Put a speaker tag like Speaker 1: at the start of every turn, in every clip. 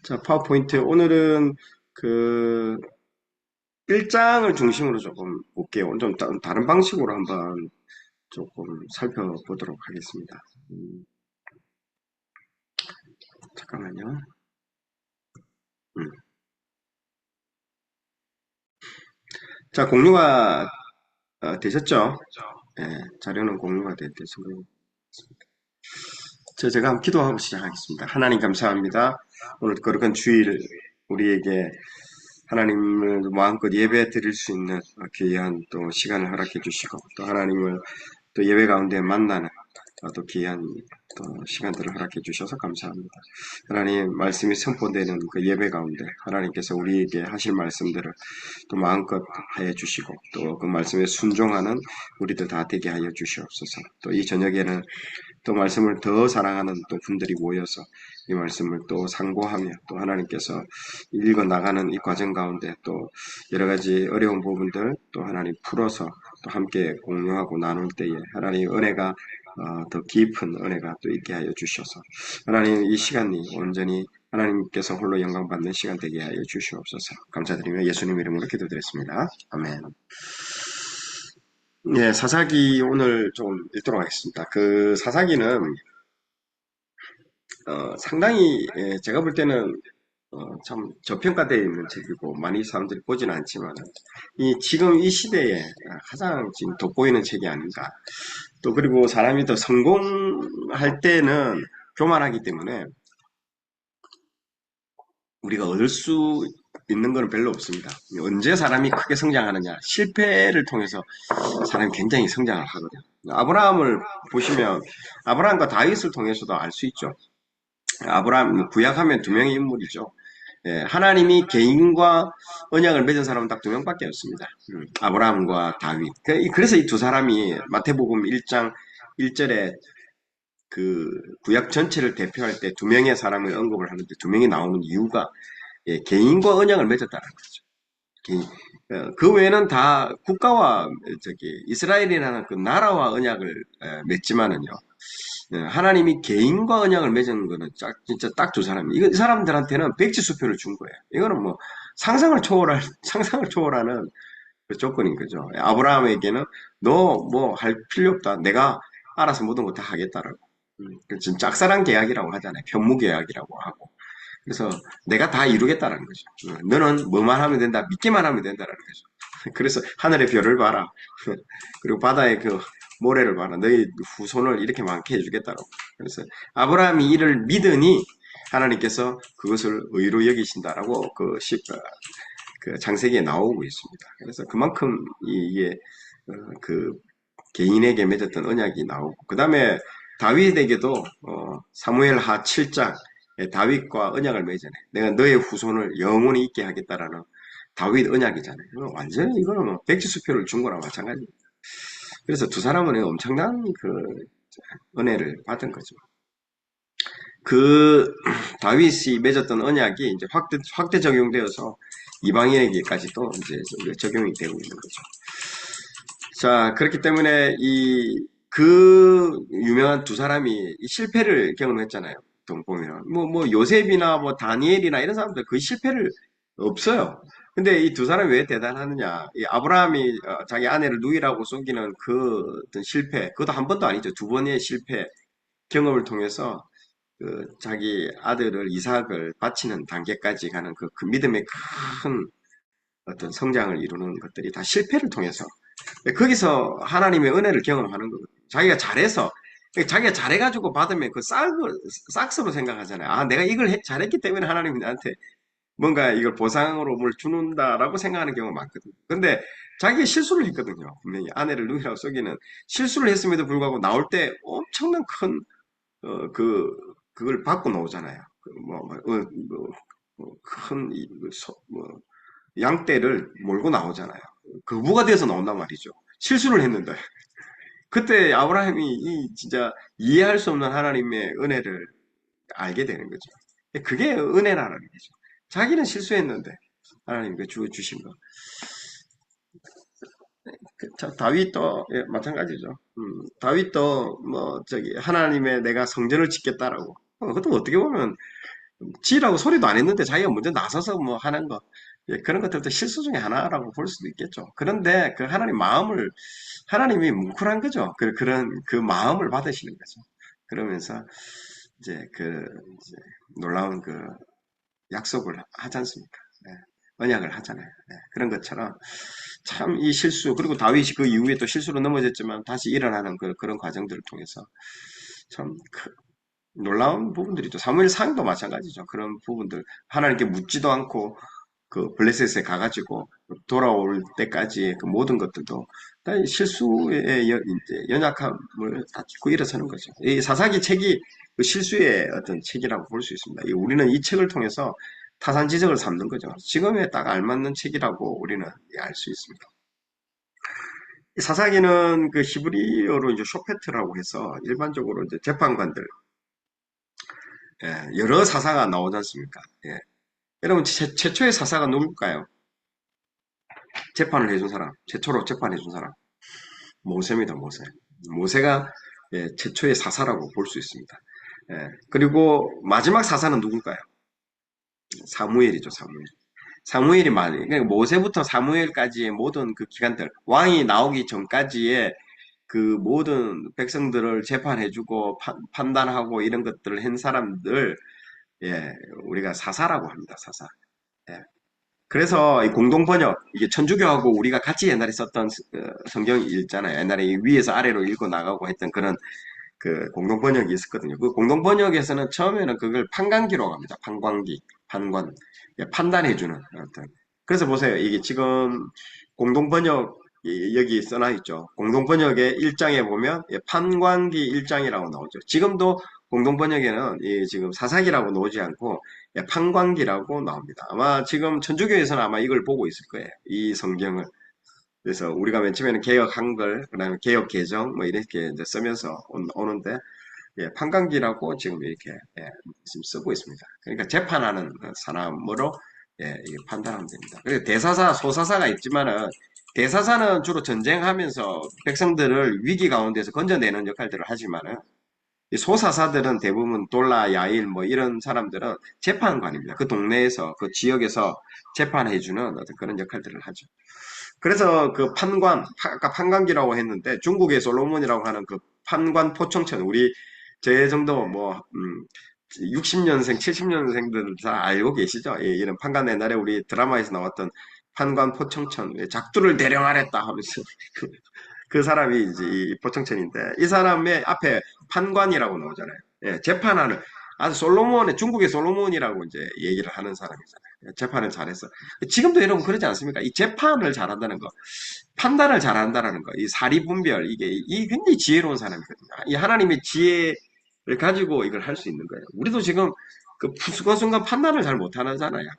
Speaker 1: 자, 파워포인트. 오늘은 그 1장을 중심으로 조금 볼게요. 좀 다른 방식으로 한번 조금 살펴보도록 하겠습니다. 잠깐만요. 음. 자, 공유가 되셨죠? 예, 자료는 공유가 되신 제가 한번 기도하고 시작하겠습니다. 하나님 감사합니다. 오늘 거룩한 주일 우리에게 하나님을 마음껏 예배 드릴 수 있는 귀한 또 시간을 허락해 주시고 또 하나님을 또 예배 가운데 만나는 또 귀한 또 시간들을 허락해 주셔서 감사합니다. 하나님 말씀이 선포되는 그 예배 가운데 하나님께서 우리에게 하실 말씀들을 또 마음껏 하여 주시고 또 그 말씀에 순종하는 우리들 다 되게 하여 주시옵소서. 또 이 저녁에는 또 말씀을 더 사랑하는 또 분들이 모여서 이 말씀을 또 상고하며 또 하나님께서 읽어 나가는 이 과정 가운데 또 여러 가지 어려운 부분들 또 하나님 풀어서 또 함께 공유하고 나눌 때에 하나님 은혜가 더 깊은 은혜가 또 있게 하여 주셔서 하나님 이 시간이 온전히 하나님께서 홀로 영광 받는 시간 되게 하여 주시옵소서. 감사드리며 예수님 이름으로 기도드렸습니다. 아멘. 예, 사사기 오늘 좀 읽도록 하겠습니다. 그 사사기는 상당히 제가 볼 때는 참 저평가되어 있는 책이고 많이 사람들이 보지는 않지만 이 지금 이 시대에 가장 지금 돋보이는 책이 아닌가. 또 그리고 사람이 더 성공할 때는 교만하기 때문에 우리가 얻을 수 있는 건 별로 없습니다. 언제 사람이 크게 성장하느냐? 실패를 통해서 사람이 굉장히 성장을 하거든요. 아브라함을 보시면 아브라함과 다윗을 통해서도 알 수 있죠. 아브라함 구약하면 두 명의 인물이죠. 예, 하나님이 개인과 언약을 맺은 사람은 딱 두 명밖에 없습니다. 아브라함과 다윗. 그래서 이 두 사람이 마태복음 1장 1절에 그 구약 전체를 대표할 때 두 명의 사람을 언급을 하는데 두 명이 나오는 이유가 예, 개인과 언약을 맺었다는 거죠. 그 외에는 다 국가와 이스라엘이라는 그 나라와 언약을 맺지만은요. 하나님이 개인과 언약을 맺은 거는 진짜 딱 두 사람이. 이 사람들한테는 백지수표를 준 거예요. 이거는 뭐 상상을 초월할 상상을 초월하는 그 조건인 거죠. 아브라함에게는 너 뭐 할 필요 없다. 내가 알아서 모든 거 다 하겠다라고. 그 지금 짝사랑 계약이라고 하잖아요. 편무 계약이라고 하고. 그래서 내가 다 이루겠다라는 거죠. 너는 뭐만 하면 된다. 믿기만 하면 된다라는 거죠. 그래서 하늘의 별을 봐라. 그리고 바다의 그 모래를 봐라. 너희 후손을 이렇게 많게 해주겠다라고. 그래서 아브라함이 이를 믿으니 하나님께서 그것을 의로 여기신다라고 그 창세기에 나오고 있습니다. 그래서 그만큼 이게 그 개인에게 맺었던 언약이 나오고 그 다음에 다윗에게도 사무엘하 7장 다윗과 언약을 맺잖아요. 내가 너의 후손을 영원히 있게 하겠다라는 다윗 언약이잖아요. 완전히 이거는 뭐 백지수표를 준 거랑 마찬가지입니다. 그래서 두 사람은 엄청난 그 은혜를 받은 거죠. 그 다윗이 맺었던 언약이 이제 확대 적용되어서 이방인에게까지도 이제 적용이 되고 있는 거죠. 자, 그렇기 때문에 그 유명한 두 사람이 실패를 경험했잖아요. 보면. 뭐, 요셉이나 뭐, 다니엘이나 이런 사람들 거의 실패를 없어요. 근데 이 두 사람이 왜 대단하느냐. 이 아브라함이 자기 아내를 누이라고 속이는 그 어떤 실패, 그것도 한 번도 아니죠. 두 번의 실패 경험을 통해서 그 자기 아들을 이삭을 바치는 단계까지 가는 그 믿음의 큰 어떤 성장을 이루는 것들이 다 실패를 통해서 거기서 하나님의 은혜를 경험하는 거거든요. 자기가 잘해서 자기가 잘해가지고 받으면 그 싹스로 생각하잖아요. 아, 내가 이걸 잘했기 때문에 하나님이 나한테 뭔가 이걸 보상으로 뭘 주는다라고 생각하는 경우가 많거든요. 근데 자기가 실수를 했거든요. 분명히 아내를 누이라고 속이는 실수를 했음에도 불구하고 나올 때 엄청난 큰 그걸 받고 나오잖아요. 큰 양떼를 몰고 나오잖아요. 거부가 돼서 나온단 말이죠. 실수를 했는데. 그때 아브라함이 진짜 이해할 수 없는 하나님의 은혜를 알게 되는 거죠. 그게 은혜라는 거죠. 자기는 실수했는데 하나님 그 주신 거. 다윗도 예, 마찬가지죠. 다윗도 뭐 하나님의 내가 성전을 짓겠다라고. 그것도 어떻게 보면 지라고 소리도 안 했는데 자기가 먼저 나서서 뭐 하는 거. 예, 그런 것들도 실수 중에 하나라고 볼 수도 있겠죠. 그런데 그 하나님 마음을, 하나님이 뭉클한 거죠. 그런 그 마음을 받으시는 거죠. 그러면서 이제 이제 놀라운 약속을 하지 않습니까? 예, 언약을 하잖아요. 예, 그런 것처럼 참 이 실수, 그리고 다윗이 그 이후에 또 실수로 넘어졌지만 다시 일어나는 그런 과정들을 통해서 참 놀라운 부분들이죠. 사무엘 상도 마찬가지죠. 그런 부분들 하나님께 묻지도 않고 그 블레셋에 가가지고 돌아올 때까지 그 모든 것들도 다 실수의 이제 연약함을 다 딛고 일어서는 거죠. 이 사사기 책이 그 실수의 어떤 책이라고 볼 수 있습니다. 우리는 이 책을 통해서 타산지적을 삼는 거죠. 지금에 딱 알맞는 책이라고 우리는 알 수 있습니다. 이 사사기는 그 히브리어로 이제 쇼페트라고 해서 일반적으로 이제 재판관들, 여러 사사가 나오지 않습니까? 예. 여러분, 최초의 사사가 누굴까요? 재판을 해준 사람, 최초로 재판해준 사람. 모세입니다, 모세. 모세가 최초의 사사라고 볼 수 있습니다. 그리고 마지막 사사는 누굴까요? 사무엘이죠, 사무엘. 사무엘이 그러니까 모세부터 사무엘까지의 모든 그 기간들, 왕이 나오기 전까지의 그 모든 백성들을 재판해주고 판단하고 이런 것들을 한 사람들, 우리가 사사라고 합니다, 사사. 예. 그래서 이 공동번역, 이게 천주교하고 우리가 같이 옛날에 썼던 성경 있잖아요. 옛날에 위에서 아래로 읽고 나가고 했던 그런 그 공동번역이 있었거든요. 그 공동번역에서는 처음에는 그걸 판관기로 합니다. 판관기, 판관. 판단해주는 어떤. 그래서 보세요. 이게 지금 공동번역, 여기 써놔 있죠. 공동번역의 1장에 보면 판관기 1장이라고 나오죠. 지금도 공동번역에는 지금 사사기라고 나오지 않고 판관기라고 나옵니다. 아마 지금 천주교에서는 아마 이걸 보고 있을 거예요. 이 성경을. 그래서 우리가 맨 처음에는 개역 한글, 그다음에 개역 개정 뭐 이렇게 이제 쓰면서 오는데 판관기라고 지금 이렇게 지금 쓰고 있습니다. 그러니까 재판하는 사람으로 이게 판단하면 됩니다. 그리고 대사사, 소사사가 있지만은 대사사는 주로 전쟁하면서 백성들을 위기 가운데서 건져내는 역할들을 하지만은 이 소사사들은 대부분 돌라, 야일 뭐 이런 사람들은 재판관입니다. 그 동네에서 그 지역에서 재판해주는 어떤 그런 역할들을 하죠. 그래서 그 아까 판관기라고 했는데 중국의 솔로몬이라고 하는 그 판관 포청천, 제 정도 60년생, 70년생들 다 알고 계시죠? 이런 판관 옛날에 우리 드라마에서 나왔던 판관 포청천, 작두를 대령하랬다 하면서 그 사람이 이제 이 포청천인데 이 사람의 앞에 판관이라고 나오잖아요. 재판하는 아주 중국의 솔로몬이라고 이제 얘기를 하는 사람이잖아요. 재판을 잘했어. 지금도 여러분 그러지 않습니까? 이 재판을 잘한다는 거, 판단을 잘한다는 거, 이 사리분별 이 굉장히 지혜로운 사람이거든요. 이 하나님의 지혜를 가지고 이걸 할 수 있는 거예요. 우리도 지금 그 순간순간 판단을 잘 못하잖아요.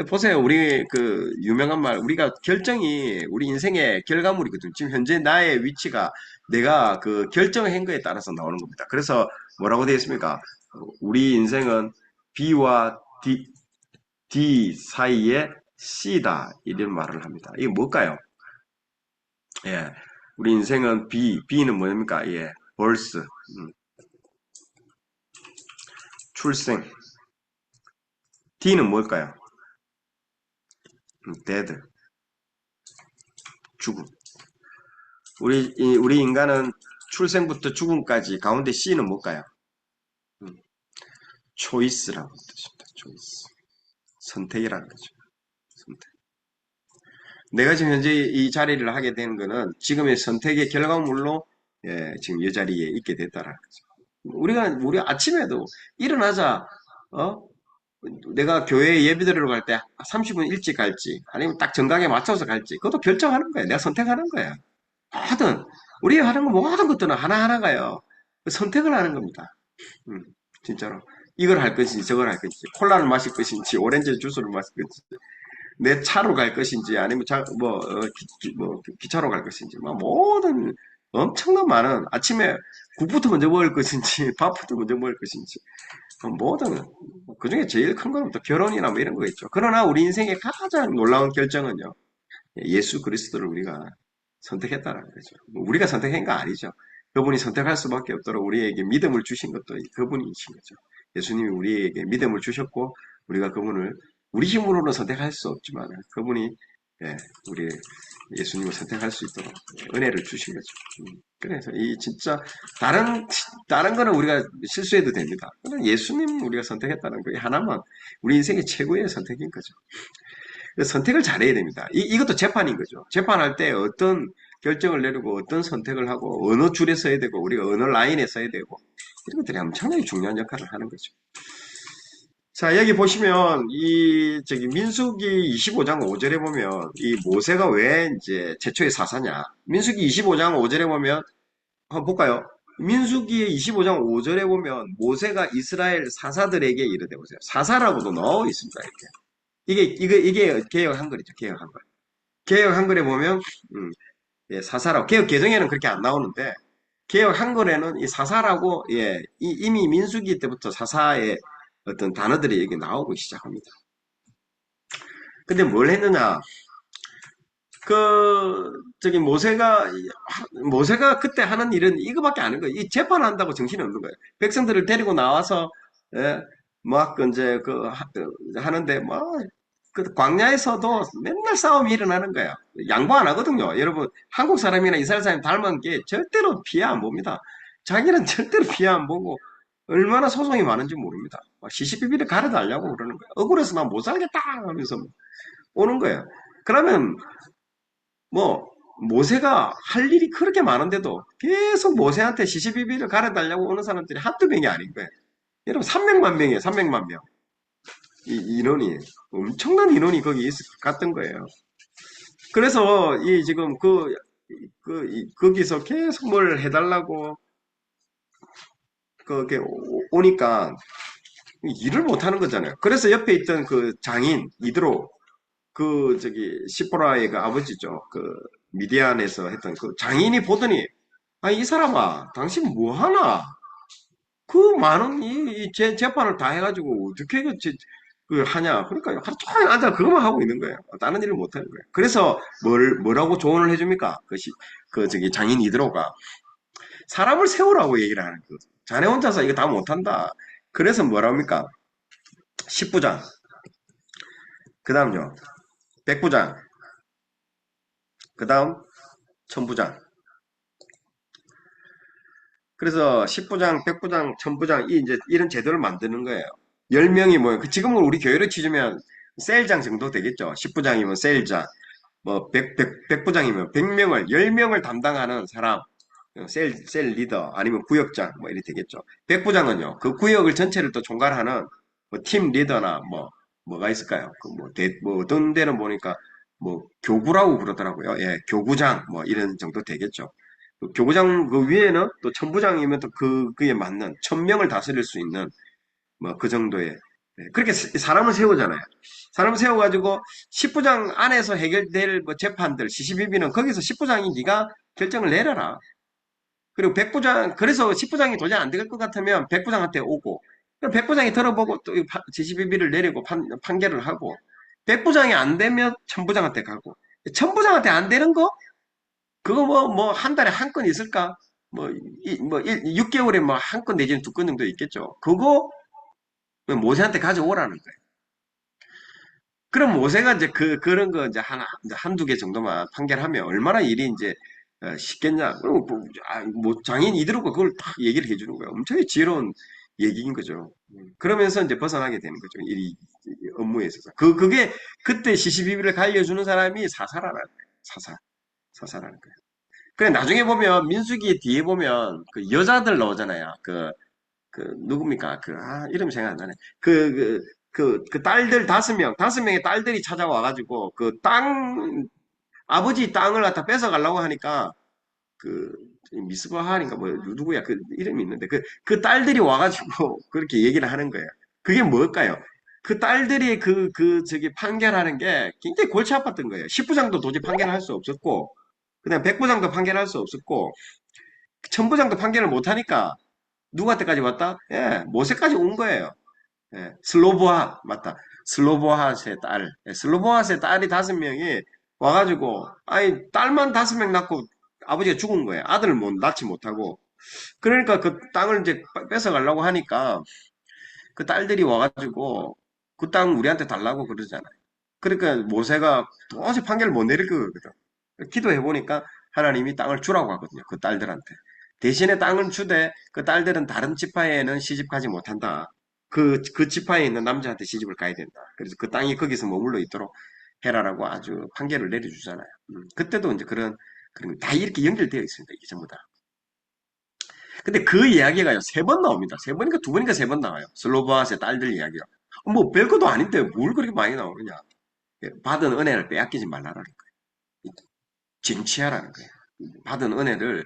Speaker 1: 보세요. 우리 그 유명한 말, 우리가 결정이 우리 인생의 결과물이거든요. 지금 현재 나의 위치가 내가 그 결정한 거에 따라서 나오는 겁니다. 그래서 뭐라고 되어 있습니까? 우리 인생은 B와 D 사이에 C다. 이런 말을 합니다. 이게 뭘까요? 예. 우리 인생은 B는 뭐입니까? birth, 출생. D는 뭘까요? death, 죽음. 우리 인간은 출생부터 죽음까지 가운데 C는 뭘까요? 초이스라고 뜻입니다. 초이스. 선택이라는 거죠. 선택. 내가 지금 현재 이 자리를 하게 된 거는 지금의 선택의 결과물로 지금 이 자리에 있게 됐다라는 거죠. 우리 아침에도 일어나자, 어? 내가 교회 예배드리러 갈 때 30분 일찍 갈지, 아니면 딱 정각에 맞춰서 갈지, 그것도 결정하는 거야. 내가 선택하는 거야. 모든, 우리가 하는 거 모든 것들은 하나하나가요. 선택을 하는 겁니다. 음, 진짜로. 이걸 할 것인지 저걸 할 것인지 콜라를 마실 것인지 오렌지 주스를 마실 것인지 내 차로 갈 것인지 아니면 기차로 갈 것인지 뭐 모든 엄청난 많은 아침에 국부터 먼저 먹을 것인지 밥부터 먼저 먹을 것인지 모든 그중에 제일 큰 건 또 결혼이나 뭐 이런 거겠죠. 그러나 우리 인생의 가장 놀라운 결정은요. 예수 그리스도를 우리가 선택했다는 거죠. 우리가 선택한 거 아니죠. 그분이 선택할 수밖에 없도록 우리에게 믿음을 주신 것도 그분이신 거죠. 예수님이 우리에게 믿음을 주셨고 우리가 그분을 우리 힘으로는 선택할 수 없지만 그분이 예, 우리 예수님을 선택할 수 있도록 은혜를 주신 거죠. 그래서 이 진짜 다른 거는 우리가 실수해도 됩니다. 그러나 예수님 우리가 선택했다는 거 하나만 우리 인생의 최고의 선택인 거죠. 선택을 잘해야 됩니다. 이것도 재판인 거죠. 재판할 때 어떤 결정을 내리고 어떤 선택을 하고 어느 줄에 서야 되고 우리가 어느 라인에 서야 되고 이런 것들이 엄청나게 중요한 역할을 하는 거죠. 자, 여기 보시면 저기 민수기 25장 5절에 보면 이 모세가 왜 이제 최초의 사사냐? 민수기 25장 5절에 보면 한번 볼까요? 민수기 25장 5절에 보면 모세가 이스라엘 사사들에게 이르되 보세요. 사사라고도 나와 있습니다. 이게 개혁 한글이죠. 개혁 한글. 개혁 한글에 보면 예, 사사라고 개혁 개정에는 그렇게 안 나오는데 개혁 한글에는 이 사사라고 예, 이미 민수기 때부터 사사의 어떤 단어들이 여기 나오기 시작합니다. 근데 뭘 했느냐? 저기 모세가 그때 하는 일은 이거밖에 안 하는 거예요. 이 재판한다고 정신이 없는 거예요. 백성들을 데리고 나와서 예, 막 이제 하는데 뭐 그 광야에서도 맨날 싸움이 일어나는 거예요. 양보 안 하거든요. 여러분 한국 사람이나 이스라엘 사람이 닮은 게 절대로 피해 안 봅니다. 자기는 절대로 피해 안 보고 얼마나 소송이 많은지 모릅니다. 막 시시비비를 가려달라고 그러는 거예요. 억울해서 나 못 살겠다 하면서 오는 거예요. 그러면 뭐 모세가 할 일이 그렇게 많은데도 계속 모세한테 시시비비를 가려달라고 오는 사람들이 한두 명이 아닌 거예요. 여러분 300만 명이에요. 300만 명. 이 인원이 엄청난 인원이 거기 갔던 거예요. 그래서 이 지금 거기서 계속 뭘 해달라고 그게 오니까 일을 못 하는 거잖아요. 그래서 옆에 있던 그 장인 이드로 저기 시포라의 그 아버지죠. 미디안에서 했던 그 장인이 보더니 이 사람아 당신 뭐 하나? 그 많은 재판을 다 해가지고 어떻게 하냐? 그러니까 하루 종일 앉아 그것만 하고 있는 거예요. 다른 일을 못 하는 거예요. 그래서 뭐라고 조언을 해줍니까? 저기 장인 이드로가 사람을 세우라고 얘기를 하는 거. 자네 혼자서 이거 다 못한다. 그래서 뭐랍니까? 10부장. 그 다음요. 100부장. 그 다음 1000부장. 그래서 10부장, 100부장, 1000부장 이제 이런 제도를 만드는 거예요. 10명이 뭐예요? 지금은 우리 교회로 치자면 셀장 정도 되겠죠. 10부장이면 셀장, 뭐 100부장이면 100명을 10명을 담당하는 사람, 셀 리더 아니면 구역장 뭐 이렇게 되겠죠. 100부장은요. 그 구역을 전체를 또 총괄하는 뭐팀 리더나 뭐가 있을까요? 뭐 어떤 데는 보니까 뭐 교구라고 그러더라고요. 예, 교구장 뭐 이런 정도 되겠죠. 교구장 그 위에는 또 천부장이면 또 그에 맞는 1000명을 다스릴 수 있는 뭐 그 정도의 그렇게 사람을 세우잖아요. 사람을 세워가지고 10부장 안에서 해결될 뭐 재판들 시시비비는 거기서 10부장이 네가 결정을 내려라. 그리고 100부장 그래서 10부장이 도저히 안 될 것 같으면 100부장한테 오고 100부장이 들어보고 또 시시비비를 내리고 판결을 하고 100부장이 안 되면 천부장한테 가고 천부장한테 안 되는 거 그거 한 달에 한 건 있을까? 6개월에 뭐 한 건 내지는 두 건 정도 있겠죠. 그거 모세한테 가져오라는 거예요. 그럼 모세가 이제 그런 거 이제 한두 개 정도만 판결하면 얼마나 일이 이제 쉽겠냐. 그리고 뭐 장인 이들하고 그걸 딱 얘기를 해주는 거예요. 엄청 지혜로운 얘기인 거죠. 그러면서 이제 벗어나게 되는 거죠. 이 업무에 있어서. 그게 그때 시시비비를 갈려주는 사람이 사사라는 거예요. 사사라는 거예요. 그래, 나중에 보면, 민수기 뒤에 보면, 그 여자들 나오잖아요. 누굽니까? 이름이 생각 안 나네. 그 딸들 5명, 5명의 딸들이 찾아와가지고, 아버지 땅을 갖다 뺏어가려고 하니까, 그, 미스바할인가, 누구야, 그 이름이 있는데, 그 딸들이 와가지고, 그렇게 얘기를 하는 거예요. 그게 뭘까요? 그 딸들이 저기 판결하는 게 굉장히 골치 아팠던 거예요. 10부장도 도저히 판결할 수 없었고, 그냥 100부장도 판결할 수 없었고, 천부장도 판결을 못하니까, 누구한테까지 왔다? 예, 모세까지 온 거예요. 예, 슬로보핫, 맞다. 슬로보핫의 딸. 예, 슬로보핫의 딸이 5명이 와가지고, 딸만 5명 낳고, 아버지가 죽은 거예요. 아들을 못 낳지 못하고. 그러니까 그 땅을 이제 뺏어가려고 하니까 그 딸들이 와가지고 그 땅 우리한테 달라고 그러잖아요. 그러니까 모세가 도저히 판결을 못 내릴 거거든. 기도해 보니까 하나님이 땅을 주라고 하거든요. 그 딸들한테. 대신에 땅을 주되 그 딸들은 다른 지파에는 시집 가지 못한다. 그 지파에 있는 남자한테 시집을 가야 된다. 그래서 그 땅이 거기서 머물러 있도록 해라라고 아주 판결을 내려주잖아요. 그때도 이제 그런 다 이렇게 연결되어 있습니다. 이게 전부 다. 근데 그 이야기가요, 세 번 나옵니다. 세 번인가 두 번인가 세 번 나와요. 슬로바스의 딸들 이야기가. 뭐 별것도 아닌데 뭘 그렇게 많이 나오느냐. 예, 받은 은혜를 빼앗기지 말라라는 거예요. 쟁취하라는 거예요. 받은 은혜를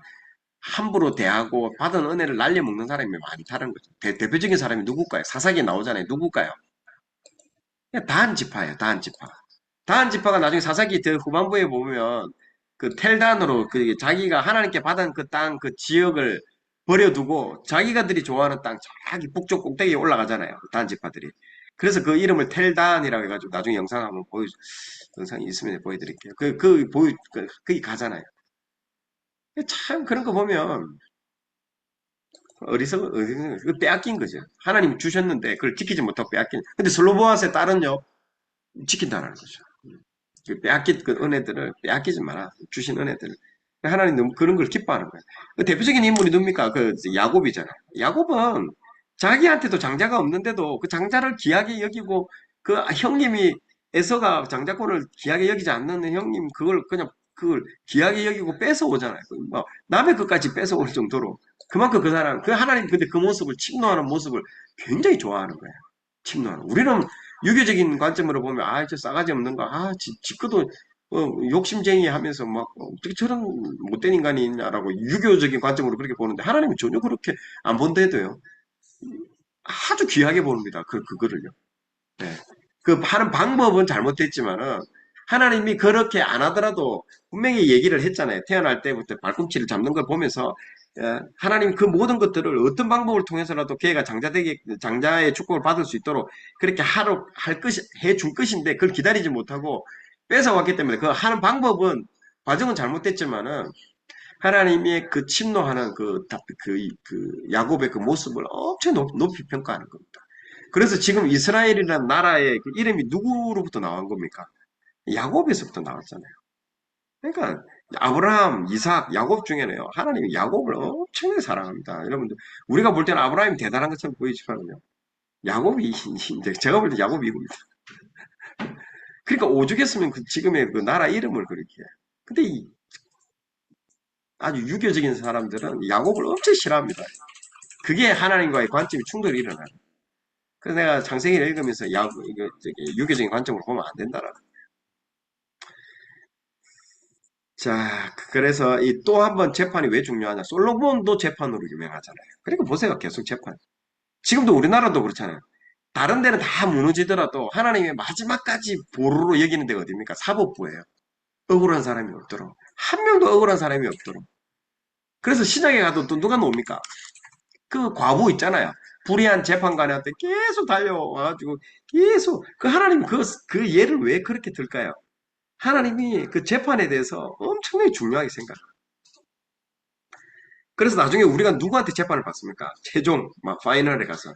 Speaker 1: 함부로 대하고 받은 은혜를 날려먹는 사람이 많다는 거죠. 대표적인 사람이 누굴까요? 사사기에 나오잖아요. 누굴까요? 다한 지파예요. 다한 지파. 다한 지파가 나중에 사사기 더 후반부에 보면 그 텔단으로 그 자기가 하나님께 받은 그 땅, 그 지역을 버려두고 자기가들이 좋아하는 땅 저기 북쪽 꼭대기에 올라가잖아요. 단 지파들이. 그래서 그 이름을 텔단이라고 해가지고 나중에 영상 한번 영상이 있으면 보여드릴게요. 거기 가잖아요. 참 그런 거 보면 어리석은 빼앗긴 거죠. 하나님이 주셨는데 그걸 지키지 못하고 빼앗긴. 근데 슬로보아스의 딸은요 지킨다는 거죠. 그 빼앗긴 그 은혜들을 빼앗기지 마라. 주신 은혜들을. 하나님 너무 그런 걸 기뻐하는 거예요. 그 대표적인 인물이 누굽니까? 그 야곱이잖아요. 야곱은 자기한테도 장자가 없는데도 그 장자를 귀하게 여기고 그 형님이 에서가 장자권을 귀하게 여기지 않는 형님 그걸 귀하게 여기고 뺏어오잖아요. 뭐 남의 것까지 뺏어올 정도로 그만큼 그 사람 그 하나님 근데 그 모습을 침노하는 모습을 굉장히 좋아하는 거예요. 침노하는. 우리는 유교적인 관점으로 보면 아, 저 싸가지 없는 거, 아, 지 것도 욕심쟁이 하면서 막 어떻게 저런 못된 인간이 있냐라고 유교적인 관점으로 그렇게 보는데 하나님은 전혀 그렇게 안 본데도요. 아주 귀하게 봅니다. 그거를요. 네. 그 하는 방법은 잘못됐지만은 하나님이 그렇게 안 하더라도 분명히 얘기를 했잖아요. 태어날 때부터 발꿈치를 잡는 걸 보면서 하나님 그 모든 것들을 어떤 방법을 통해서라도 걔가 장자의 축복을 받을 수 있도록 그렇게 해줄 것인데 그걸 기다리지 못하고 뺏어왔기 때문에 그 하는 방법은 과정은 잘못됐지만은 하나님의 그 침노하는 야곱의 그 모습을 엄청 높이 평가하는 겁니다. 그래서 지금 이스라엘이라는 나라의 그 이름이 누구로부터 나온 겁니까? 야곱에서부터 나왔잖아요. 그러니까 아브라함, 이삭, 야곱 중에는요. 하나님이 야곱을 엄청나게 사랑합니다. 여러분들 우리가 볼 때는 아브라함이 대단한 것처럼 보이지만요. 야곱이 이제 제가 볼 때 야곱이 이겁니다. 그러니까 오죽했으면 지금의 그 나라 이름을 그렇게 해요. 근데 아주 유교적인 사람들은 야곱을 엄청 싫어합니다. 그게 하나님과의 관점이 충돌이 일어나요. 그래서 내가 창세기를 읽으면서 이거 유교적인 관점으로 보면 안 된다라는. 자, 그래서 이 또 한 번 재판이 왜 중요하냐? 솔로몬도 재판으로 유명하잖아요. 그러니까 보세요. 계속 재판. 지금도 우리나라도 그렇잖아요. 다른 데는 다 무너지더라도 하나님의 마지막까지 보루로 여기는 데가 어딥니까? 사법부예요. 억울한 사람이 없도록. 한 명도 억울한 사람이 없도록. 그래서 신약에 가도 또 누가 놓습니까? 그 과부 있잖아요. 불의한 재판관한테 계속 달려와가지고 계속 그 하나님 그 예를 왜 그렇게 들까요? 하나님이 그 재판에 대해서 엄청나게 중요하게 생각해요. 그래서 나중에 우리가 누구한테 재판을 받습니까? 최종 막 파이널에 가서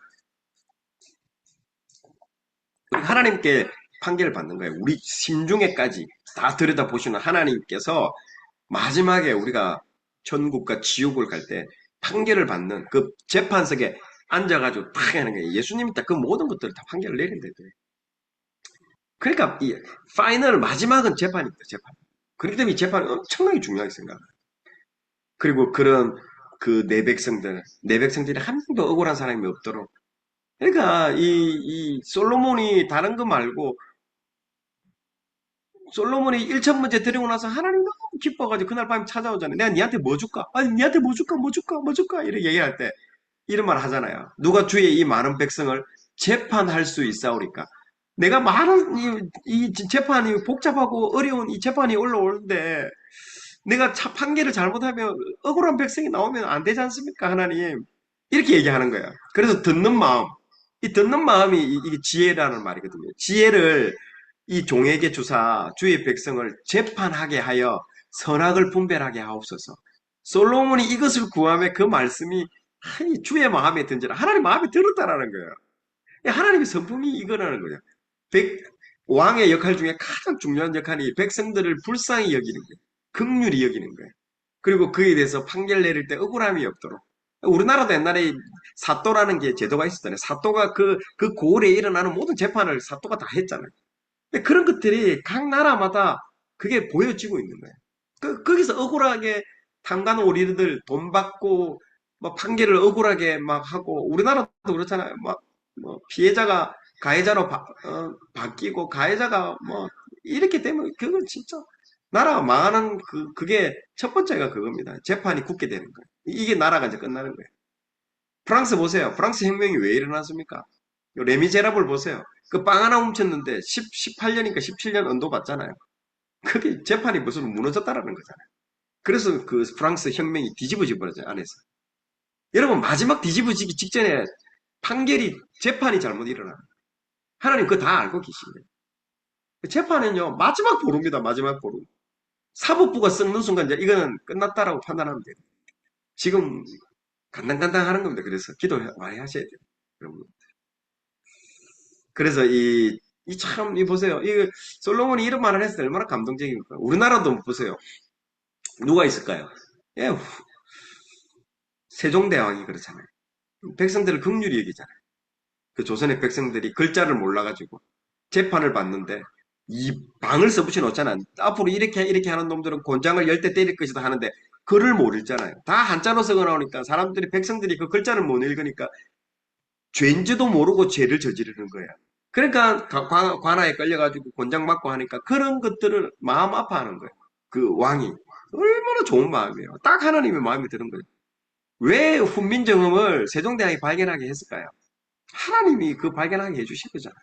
Speaker 1: 하나님께 판결을 받는 거예요. 우리 심중에까지 다 들여다보시는 하나님께서 마지막에 우리가 천국과 지옥을 갈 때 판결을 받는 그 재판석에 앉아가지고 탁 하는 거예요. 예수님이 딱 그 모든 것들을 다 판결을 내린대요. 그러니까 이 파이널 마지막은 재판입니다. 재판. 그렇기 때문에 이 재판이 엄청나게 중요하게 생각해요. 그리고 그런 그 내 백성들이 한 명도 억울한 사람이 없도록. 그러니까 이 솔로몬이 다른 거 말고 솔로몬이 1천 문제 드리고 나서 하나님 너무 기뻐가지고 그날 밤에 찾아오잖아요. 내가 니한테 뭐 줄까? 아니 니한테 뭐 줄까? 뭐 줄까? 뭐 줄까? 이렇게 얘기할 때 이런 말 하잖아요. 누가 주의 이 많은 백성을 재판할 수 있사오리까? 내가 많은 이 재판이 복잡하고 어려운 이 재판이 올라오는데 내가 판결을 잘못하면 억울한 백성이 나오면 안 되지 않습니까? 하나님. 이렇게 얘기하는 거예요. 그래서 듣는 마음. 이 듣는 마음이 이게 지혜라는 말이거든요. 지혜를 이 종에게 주사 주의 백성을 재판하게 하여 선악을 분별하게 하옵소서. 솔로몬이 이것을 구하며 그 말씀이 아니, 주의 마음에 든지라. 하나님 마음에 들었다라는 거예요. 하나님의 성품이 이거라는 거예요. 백, 왕의 역할 중에 가장 중요한 역할이 백성들을 불쌍히 여기는 거예요. 긍휼히 여기는 거예요. 그리고 그에 대해서 판결 내릴 때 억울함이 없도록. 우리나라도 옛날에 사또라는 게 제도가 있었잖아요. 사또가 그 고을에 일어나는 모든 재판을 사또가 다 했잖아요. 근데 그런 것들이 각 나라마다 그게 보여지고 있는 거예요. 거기서 억울하게 탕가는 우리들 돈 받고 뭐 판결을 억울하게 막 하고 우리나라도 그렇잖아요. 막 뭐 피해자가 가해자로 바뀌고 가해자가 뭐 이렇게 되면 그건 진짜 나라가 망하는 그게 첫 번째가 그겁니다. 재판이 굳게 되는 거예요. 이게 나라가 이제 끝나는 거예요. 프랑스 보세요. 프랑스 혁명이 왜 일어났습니까? 레미제라블 보세요. 그 빵 하나 훔쳤는데 18년인가 17년 언도 받잖아요. 그게 재판이 무슨 무너졌다라는 거잖아요. 그래서 그 프랑스 혁명이 뒤집어져 버려져요, 안에서. 여러분, 마지막 뒤집어지기 직전에 재판이 잘못 일어나요. 하나님 그거 다 알고 계시네요. 재판은요, 마지막 보루입니다, 마지막 보루. 사법부가 썩는 순간 이제 이거는 끝났다라고 판단하면 돼요. 지금 간당간당 하는 겁니다. 그래서 기도 많이 하셔야 돼요. 여러분. 그래서 이 보세요. 솔로몬이 이런 말을 했을 때 얼마나 감동적입니까? 우리나라도 보세요. 누가 있을까요? 예, 세종대왕이 그렇잖아요. 백성들을 긍휼히 여기잖아요. 그 조선의 백성들이 글자를 몰라가지고 재판을 받는데 이 방을 써붙여 놓잖아. 앞으로 이렇게 하는 놈들은 곤장을 열 대 때릴 것이다 하는데 글을 못 읽잖아요. 다 한자로 적어 나오니까 백성들이 그 글자를 못 읽으니까 죄인지도 모르고 죄를 저지르는 거야. 그러니까 관아에 끌려가지고 곤장 맞고 하니까 그런 것들을 마음 아파하는 거예요. 그 왕이 얼마나 좋은 마음이에요. 딱 하나님의 마음이 드는 거예요. 왜 훈민정음을 세종대왕이 발견하게 했을까요? 하나님이 그 발견하게 해주신 거잖아요.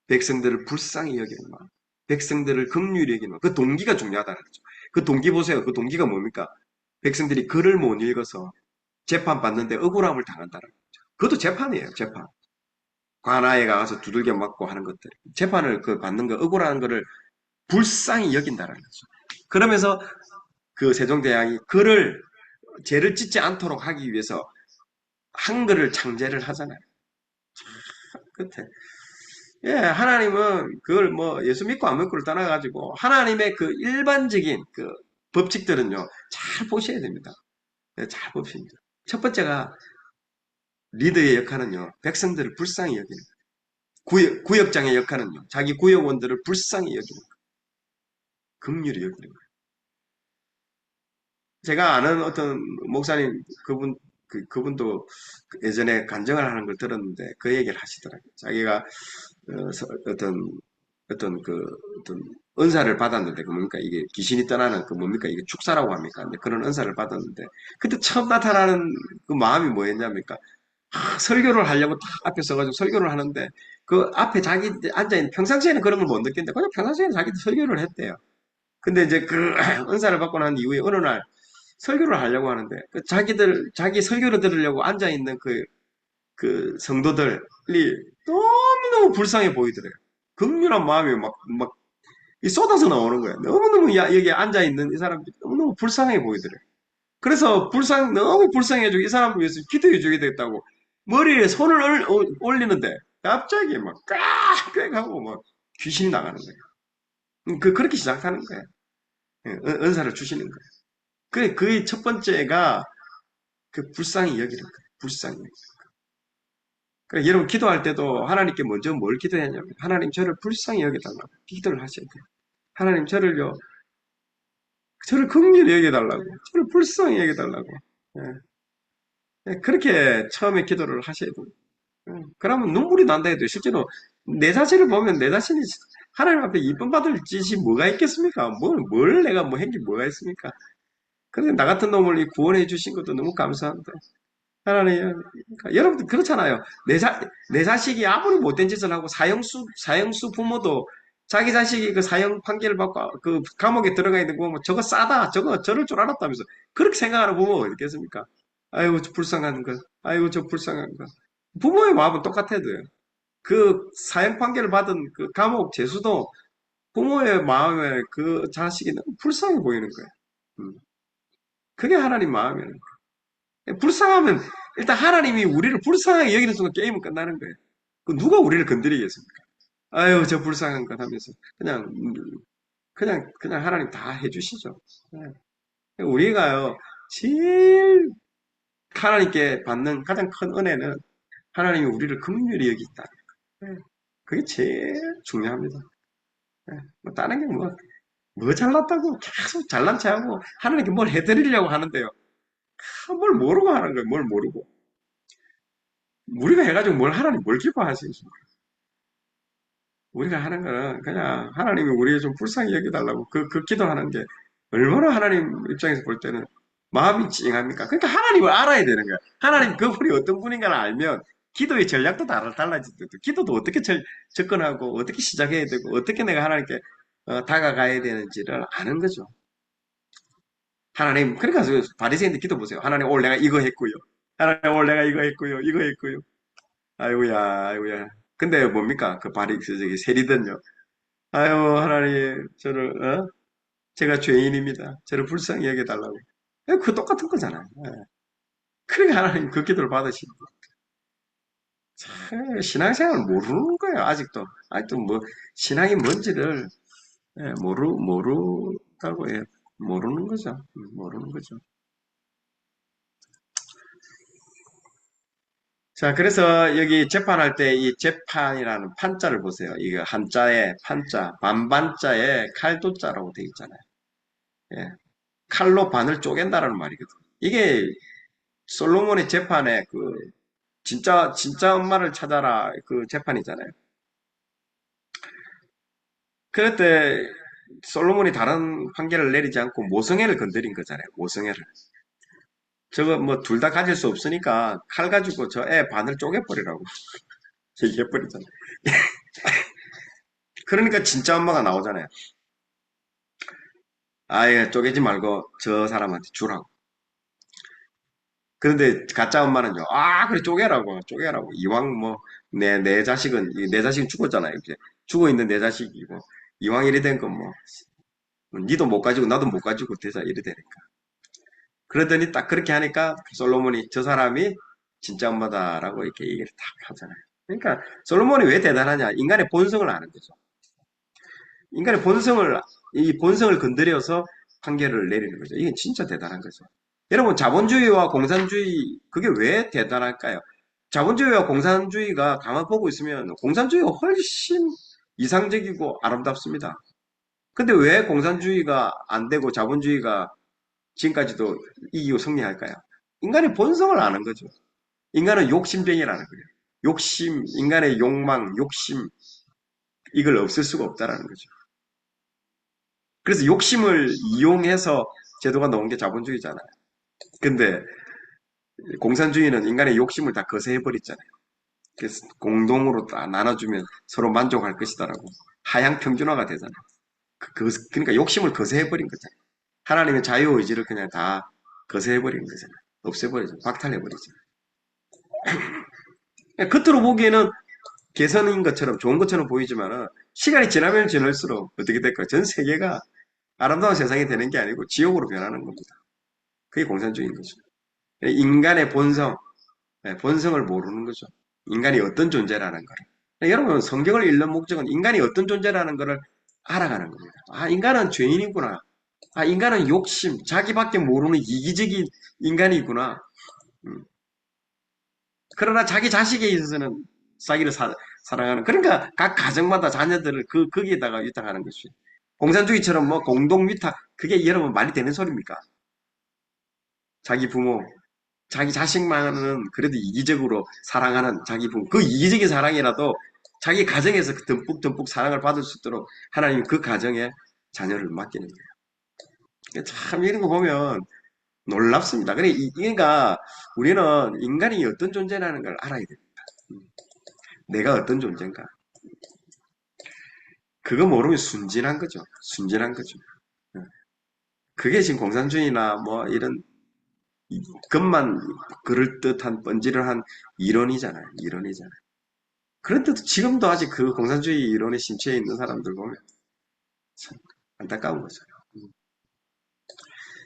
Speaker 1: 백성들을 불쌍히 여기는 마음, 백성들을 긍휼히 여기는 마음. 그 동기가 중요하다는 거죠. 그 동기 보세요. 그 동기가 뭡니까? 백성들이 글을 못 읽어서 재판 받는데 억울함을 당한다는 거죠. 그것도 재판이에요. 재판. 관아에 가서 두들겨 맞고 하는 것들. 재판을 그 받는 거 억울한 거를 불쌍히 여긴다는 거죠. 그러면서 그 세종대왕이 죄를 짓지 않도록 하기 위해서 한글을 창제를 하잖아요. 끝에. 예, 하나님은 그걸 뭐 예수 믿고 안 믿고를 떠나가지고 하나님의 그 일반적인 그 법칙들은요, 잘 보셔야 됩니다. 예, 잘 보십니다. 첫 번째가 리더의 역할은요, 백성들을 불쌍히 여기는 거예요. 구역장의 역할은요, 자기 구역원들을 불쌍히 여기는 거예요. 긍휼히 여기는 거예요. 제가 아는 어떤 목사님, 그분도 예전에 간증을 하는 걸 들었는데 그 얘기를 하시더라고요. 자기가 어떤 어떤 은사를 받았는데 그 뭡니까 이게 귀신이 떠나는 그 뭡니까 이게 축사라고 합니까? 근데 그런 은사를 받았는데 그때 처음 나타나는 그 마음이 뭐였냐니까 설교를 하려고 딱 앞에 서가지고 설교를 하는데 그 앞에 자기 앉아있는 평상시에는 그런 걸 못 느끼는데 그냥 평상시에는 자기도 설교를 했대요. 근데 이제 그 은사를 받고 난 이후에 어느 날 설교를 하려고 하는데 자기 설교를 들으려고 앉아있는 그 성도들이 너무너무 불쌍해 보이더래요. 극렬한 마음이 막 쏟아져 나오는 거예요. 너무너무 여기 앉아있는 이 사람들이 너무너무 불쌍해 보이더래요. 그래서 너무 불쌍해지고 이 사람을 위해서 기도해주게 됐다고 머리에 손을 올리는데 갑자기 막 깍깍 하고 막 귀신이 나가는 거예요. 그렇게 시작하는 거예요. 예, 은사를 주시는 거예요. 그의 첫 번째가 그 불쌍히 여기는 거예요. 불쌍히. 그러니까 여러분 기도할 때도 하나님께 먼저 뭘 기도해야 하냐면 하나님 저를 불쌍히 여겨달라고 기도를 하셔야 돼요. 하나님 저를 긍휼히 여겨달라고 저를 불쌍히 여겨달라고 예. 예, 그렇게 처음에 기도를 하셔야 돼요. 그러면 눈물이 난다 해도 실제로 내 자신을 보면 내 자신이 하나님 앞에 이쁨 받을 짓이 뭐가 있겠습니까? 뭘 내가 뭐 한 게 뭐가 있습니까? 그런데 나 같은 놈을 구원해 주신 것도 너무 감사한데 하나님, 그러니까 여러분들 그렇잖아요. 내 자식이 아무리 못된 짓을 하고 사형수 부모도 자기 자식이 그 사형 판결을 받고 그 감옥에 들어가 있는 거 보면 저거 싸다, 저럴 줄 알았다면서 그렇게 생각하는 부모가 어딨겠습니까? 아이고, 저 불쌍한 거. 아이고, 저 불쌍한 거. 부모의 마음은 똑같아도요. 그 사형 판결을 받은 그 감옥 재수도 부모의 마음에 그 자식이 너무 불쌍해 보이는 거예요. 음. 그게 하나님 마음이에요. 불쌍하면 일단 하나님이 우리를 불쌍하게 여기는 순간 게임은 끝나는 거예요. 그 누가 우리를 건드리겠습니까? 아유, 저 불쌍한 것 하면서 그냥 그냥 하나님 다 해주시죠. 네. 우리가요 제일 하나님께 받는 가장 큰 은혜는 하나님이 우리를 긍휼히 여기다. 네. 그게 제일 중요합니다. 네. 뭐 다른 게 뭐 잘났다고 계속 잘난 체하고 하나님께 뭘 해드리려고 하는데요. 뭘 모르고 하는 거예요. 뭘 모르고. 우리가 해가지고 뭘 하나님 뭘 기뻐하시겠습니까? 우리가 하는 거는 그냥 하나님이 우리를 좀 불쌍히 여겨달라고 그 기도하는 게 얼마나 하나님 입장에서 볼 때는 마음이 찡합니까? 그러니까 하나님을 알아야 되는 거야. 하나님 그분이 어떤 분인가를 알면 기도의 전략도 달라지거든. 기도도 어떻게 접근하고 어떻게 시작해야 되고 어떻게 내가 하나님께 다가가야 되는지를 아는 거죠. 하나님, 그러니까 바리새인들 기도 보세요. 하나님 오늘 내가 이거 했고요. 하나님 오늘 내가 이거 했고요. 이거 했고요. 아이고야, 아이고야. 근데 뭡니까? 그 저기 세리들요. 아유, 하나님, 제가 죄인입니다. 저를 불쌍히 여겨달라고. 그 똑같은 거잖아요. 예. 그러니까 하나님 그 기도를 받으시고. 참, 신앙생활을 모르는 거예요, 아직도. 아직도 뭐, 신앙이 뭔지를, 모르다고 해. 모르는 거죠. 모르는 거죠. 자, 그래서 여기 재판할 때 이 재판이라는 판자를 보세요. 이거 한자에 판자, 반반자에 칼도자라고 되어 있잖아요. 예. 칼로 반을 쪼갠다라는 말이거든요. 이게 솔로몬의 재판에 진짜 엄마를 찾아라 그 재판이잖아요. 그럴 때 솔로몬이 다른 판결을 내리지 않고 모성애를 건드린 거잖아요. 모성애를. 저거 뭐 둘 다 가질 수 없으니까 칼 가지고 저 애 반을 쪼개버리라고 얘기해버리잖아요. 그러니까 진짜 엄마가 나오잖아요. 아예 쪼개지 말고 저 사람한테 주라고. 그런데 가짜 엄마는요. 아, 그래 쪼개라고. 이왕 뭐 내 자식은 죽었잖아요. 이제 죽어 있는 내 자식이고 이왕 이래 된 건 니도 못 가지고 나도 못 가지고 되자 이래 되니까. 그러더니 딱 그렇게 하니까 솔로몬이 저 사람이 진짜 엄마다라고 이렇게 얘기를 딱 하잖아요. 그러니까 솔로몬이 왜 대단하냐? 인간의 본성을 아는 거죠. 인간의 이 본성을 건드려서 판결을 내리는 거죠. 이게 진짜 대단한 거죠. 여러분, 자본주의와 공산주의, 그게 왜 대단할까요? 자본주의와 공산주의가 가만 보고 있으면 공산주의가 훨씬 이상적이고 아름답습니다. 근데 왜 공산주의가 안 되고 자본주의가 지금까지도 이기고 승리할까요? 인간의 본성을 아는 거죠. 인간은 욕심쟁이라는 거예요. 인간의 욕망, 욕심, 이걸 없앨 수가 없다라는 거죠. 그래서 욕심을 이용해서 제도가 나온 게 자본주의잖아요. 근데 공산주의는 인간의 욕심을 다 거세해버렸잖아요. 그래서 공동으로 다 나눠주면 서로 만족할 것이다라고 하향 평준화가 되잖아요. 그러니까 욕심을 거세해버린 거잖아요. 하나님의 자유의지를 그냥 다 거세해버린 거잖아요. 없애버리죠. 박탈해버리죠. 겉으로 보기에는 개선인 것처럼 좋은 것처럼 보이지만 시간이 지나면 지날수록 어떻게 될까요? 전 세계가 아름다운 세상이 되는 게 아니고 지옥으로 변하는 겁니다. 그게 공산주의인 거죠. 인간의 본성을 모르는 거죠. 인간이 어떤 존재라는 거를. 여러분, 성경을 읽는 목적은 인간이 어떤 존재라는 것을 알아가는 겁니다. 아, 인간은 죄인이구나. 아, 인간은 욕심, 자기밖에 모르는 이기적인 인간이구나. 음. 그러나 자기 자식에 있어서는 자기를 사랑하는. 그러니까 각 가정마다 자녀들을 거기에다가 위탁하는 것이. 공산주의처럼 뭐 공동 위탁, 그게 여러분 말이 되는 소리입니까? 자기 부모, 자기 자식만은 그래도 이기적으로 사랑하는 자기 부모, 그 이기적인 사랑이라도 자기 가정에서 그 듬뿍듬뿍 사랑을 받을 수 있도록 하나님 그 가정에 자녀를 맡기는 거예요. 참 이런 거 보면 놀랍습니다. 그러니까 우리는 인간이 어떤 존재라는 걸 알아야 됩니다. 내가 어떤 존재인가. 그거 모르면 순진한 거죠. 순진한 거죠. 그게 지금 공산주의나 뭐 이런 것만 그럴듯한 번지르한 이론이잖아요. 이론이잖아요. 그런데도 지금도 아직 그 공산주의 이론에 심취해 있는 사람들 보면 참 안타까운 거죠.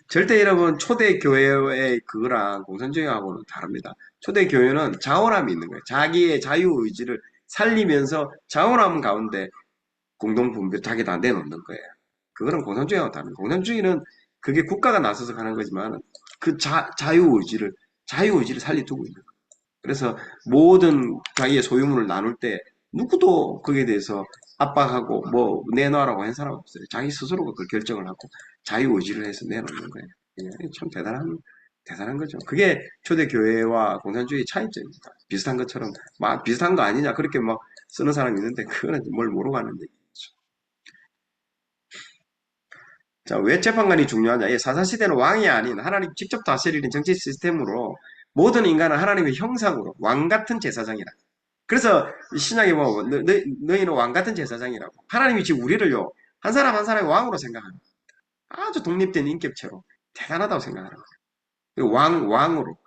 Speaker 1: 절대 여러분 초대교회의 그거랑 공산주의하고는 다릅니다. 초대교회는 자원함이 있는 거예요. 자기의 자유의지를 살리면서 자원함 가운데 공동분배 자기 다 내놓는 거예요. 그거는 공산주의하고 다릅니다. 공산주의는 그게 국가가 나서서 가는 거지만 그 자유의지를 살리두고 있는 거예요. 그래서 모든 자기의 소유물을 나눌 때 누구도 거기에 대해서 압박하고 뭐 내놔라고 한 사람 없어요. 자기 스스로가 그 결정을 하고 자유의지를 해서 내놓는 거예요. 참 대단한 거죠. 그게 초대교회와 공산주의 차이점입니다. 비슷한 것처럼 막 비슷한 거 아니냐 그렇게 막 쓰는 사람이 있는데 그거는 뭘 모르고 하는 얘기죠. 자, 왜 재판관이 중요하냐? 사사시대는 왕이 아닌 하나님 직접 다스리는 정치 시스템으로 모든 인간은 하나님의 형상으로 왕 같은 제사장이라. 그래서 신약에 보면 너희는 왕 같은 제사장이라고. 하나님이 지금 우리를요 한 사람 한 사람의 왕으로 생각하는 거예요. 아주 독립된 인격체로 대단하다고 생각하는 거예요. 왕으로.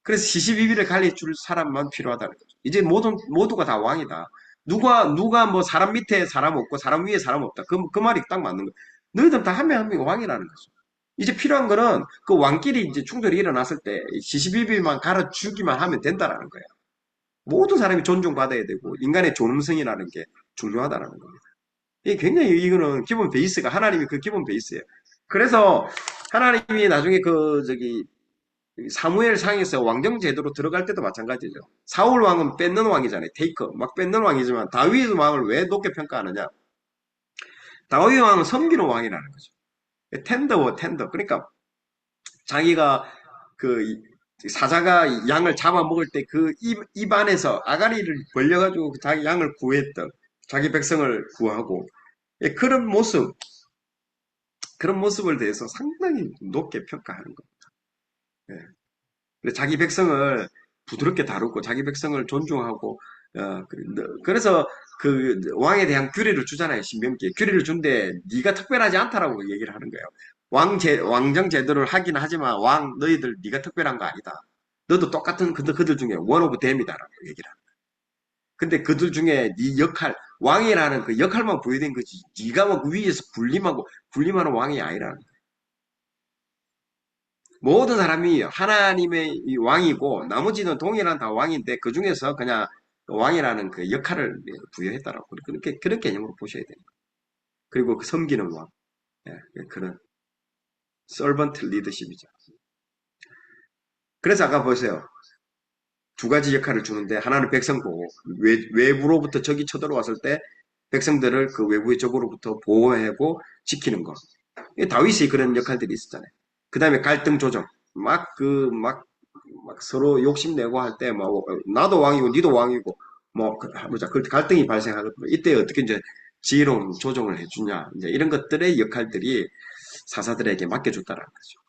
Speaker 1: 그래서 시시비비를 갈려줄 사람만 필요하다는 거죠. 이제 모두가 다 왕이다. 누가 뭐 사람 밑에 사람 없고 사람 위에 사람 없다. 그 말이 딱 맞는 거예요. 너희들 다 한 명 한 명이 왕이라는 거죠. 이제 필요한 거는 그 왕끼리 이제 충돌이 일어났을 때 시시비비만 갈아주기만 하면 된다라는 거예요. 모든 사람이 존중받아야 되고 인간의 존엄성이라는 게 중요하다는 겁니다. 이게 굉장히 이거는 기본 베이스가 하나님이 그 기본 베이스예요. 그래서 하나님이 나중에 그 저기 사무엘 상에서 왕정 제도로 들어갈 때도 마찬가지죠. 사울 왕은 뺏는 왕이잖아요. 테이커 막 뺏는 왕이지만 다윗 왕을 왜 높게 평가하느냐? 다윗 왕은 섬기는 왕이라는 거죠. 텐더. 그러니까 자기가 그 사자가 양을 잡아먹을 때 그 입 안에서 아가리를 벌려가지고 자기 양을 구했던 자기 백성을 구하고 예, 그런 모습을 대해서 상당히 높게 평가하는 겁니다. 예. 근데 자기 백성을 부드럽게 다루고 자기 백성을 존중하고 그래서 그 왕에 대한 규례를 주잖아요. 신명기에 규례를 준데 네가 특별하지 않다라고 얘기를 하는 거예요. 왕정 제도를 하긴 하지만 왕 너희들 네가 특별한 거 아니다. 너도 똑같은 그들 중에 원 오브 댐이다라고 얘기를 하는 거예요. 근데 그들 중에 네 역할 왕이라는 그 역할만 부여된 거지. 네가 뭐 위에서 군림하는 왕이 아니라는 거예요. 모든 사람이 하나님의 왕이고 나머지는 동일한 다 왕인데 그 중에서 그냥 왕이라는 그 역할을 부여했다라고 그런 개념으로 보셔야 돼요. 그리고 그 섬기는 왕, 예, 그런 서번트 리더십이죠. 그래서 아까 보세요. 두 가지 역할을 주는데 하나는 백성 보호, 외부로부터 적이 쳐들어왔을 때 백성들을 그 외부의 적으로부터 보호하고 지키는 것. 다윗이 그런 역할들이 있었잖아요. 그 다음에 갈등 조정. 막 서로 욕심내고 할 때, 뭐, 나도 왕이고, 니도 왕이고, 뭐, 그 갈등이 발생하거든요. 이때 어떻게 이제 지혜로운 조정을 해주냐. 이제 이런 것들의 역할들이 사사들에게 맡겨줬다라는 거죠.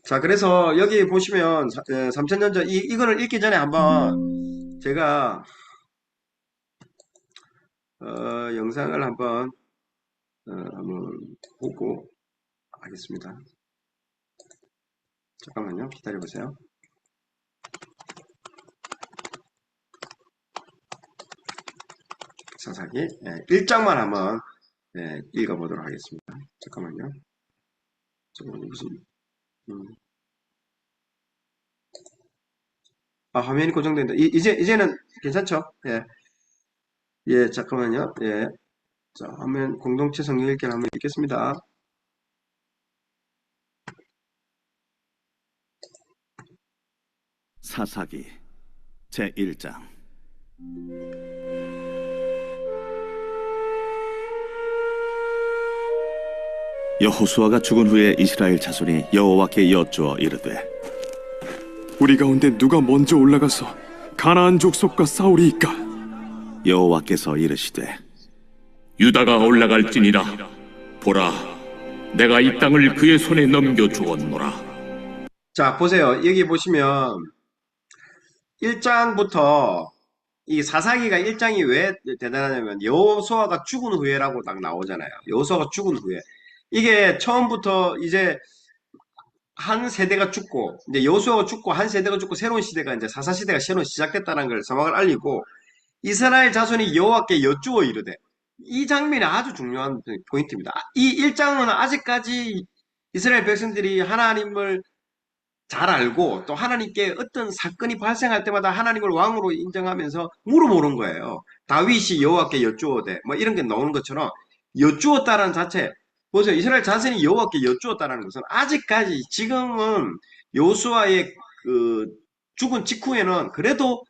Speaker 1: 자, 그래서 여기 보시면 3000년 전 이거를 읽기 전에 한번 제가 영상을 한번 보고 하겠습니다. 잠깐만요. 기다려보세요. 사사기 1장만 한번 읽어보도록 하겠습니다. 잠깐만요. 무슨 화면이 고정된다. 이제는 괜찮죠? 예, 예, 잠깐만요. 예, 자, 화면 공동체 성경 읽기를 한번 읽겠습니다.
Speaker 2: 사사기 제1장. 여호수아가 죽은 후에 이스라엘 자손이 여호와께 여쭈어 이르되,
Speaker 3: 우리 가운데 누가 먼저 올라가서 가나안 족속과 싸우리이까?
Speaker 2: 여호와께서 이르시되,
Speaker 4: 유다가 올라갈지니라. 보라, 내가 이 땅을 그의 손에 넘겨 주었노라.
Speaker 1: 자, 보세요. 여기 보시면 1장부터 이 사사기가 1장이 왜 대단하냐면 여호수아가 죽은 후에라고 딱 나오잖아요. 여호수아가 죽은 후에. 이게 처음부터 이제 한 세대가 죽고 이제 여호수아가 죽고 한 세대가 죽고 새로운 시대가 이제 사사 시대가 새로 시작됐다는 걸 사막을 알리고 이스라엘 자손이 여호와께 여쭈어 이르되. 이 장면이 아주 중요한 포인트입니다. 이 1장은 아직까지 이스라엘 백성들이 하나님을 잘 알고 또 하나님께 어떤 사건이 발생할 때마다 하나님을 왕으로 인정하면서 물어보는 거예요. 다윗이 여호와께 여쭈어대 뭐 이런 게 나오는 것처럼 여쭈었다는 자체, 보세요. 이스라엘 자손이 여호와께 여쭈었다는 것은 아직까지 지금은 여호수아의 그 죽은 직후에는 그래도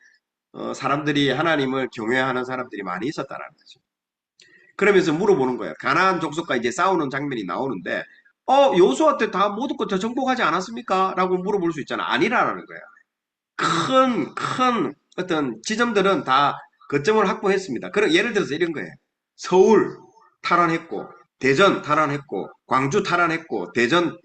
Speaker 1: 사람들이 하나님을 경외하는 사람들이 많이 있었다는 거죠. 그러면서 물어보는 거예요. 가나안 족속과 이제 싸우는 장면이 나오는데 여호수아 때 다 모든 것 다 정복하지 않았습니까? 라고 물어볼 수 있잖아. 아니라는 거예요. 큰 어떤 지점들은 다 거점을 확보했습니다. 그럼 예를 들어서 이런 거예요. 서울 탈환했고, 대전 탈환했고, 광주 탈환했고, 대전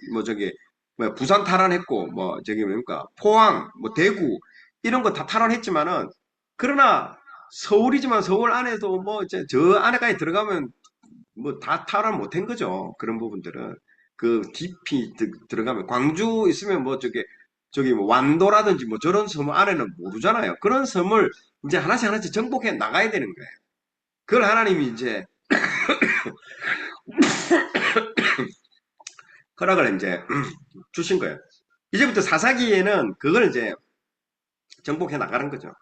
Speaker 1: 부산 탈환했고, 뭡니까 포항, 대구 이런 거 다 탈환했지만은 그러나 서울이지만 서울 안에도 이제 저 안에까지 들어가면 다 탈환 못한 거죠. 그런 부분들은. 그 깊이 들어가면 광주 있으면 저기 완도라든지 저런 섬 안에는 모르잖아요. 그런 섬을 이제 하나씩 정복해 나가야 되는 거예요. 그걸 하나님이 이제 허락을 이제 주신 거예요. 이제부터 사사기에는 그걸 이제 정복해 나가는 거죠.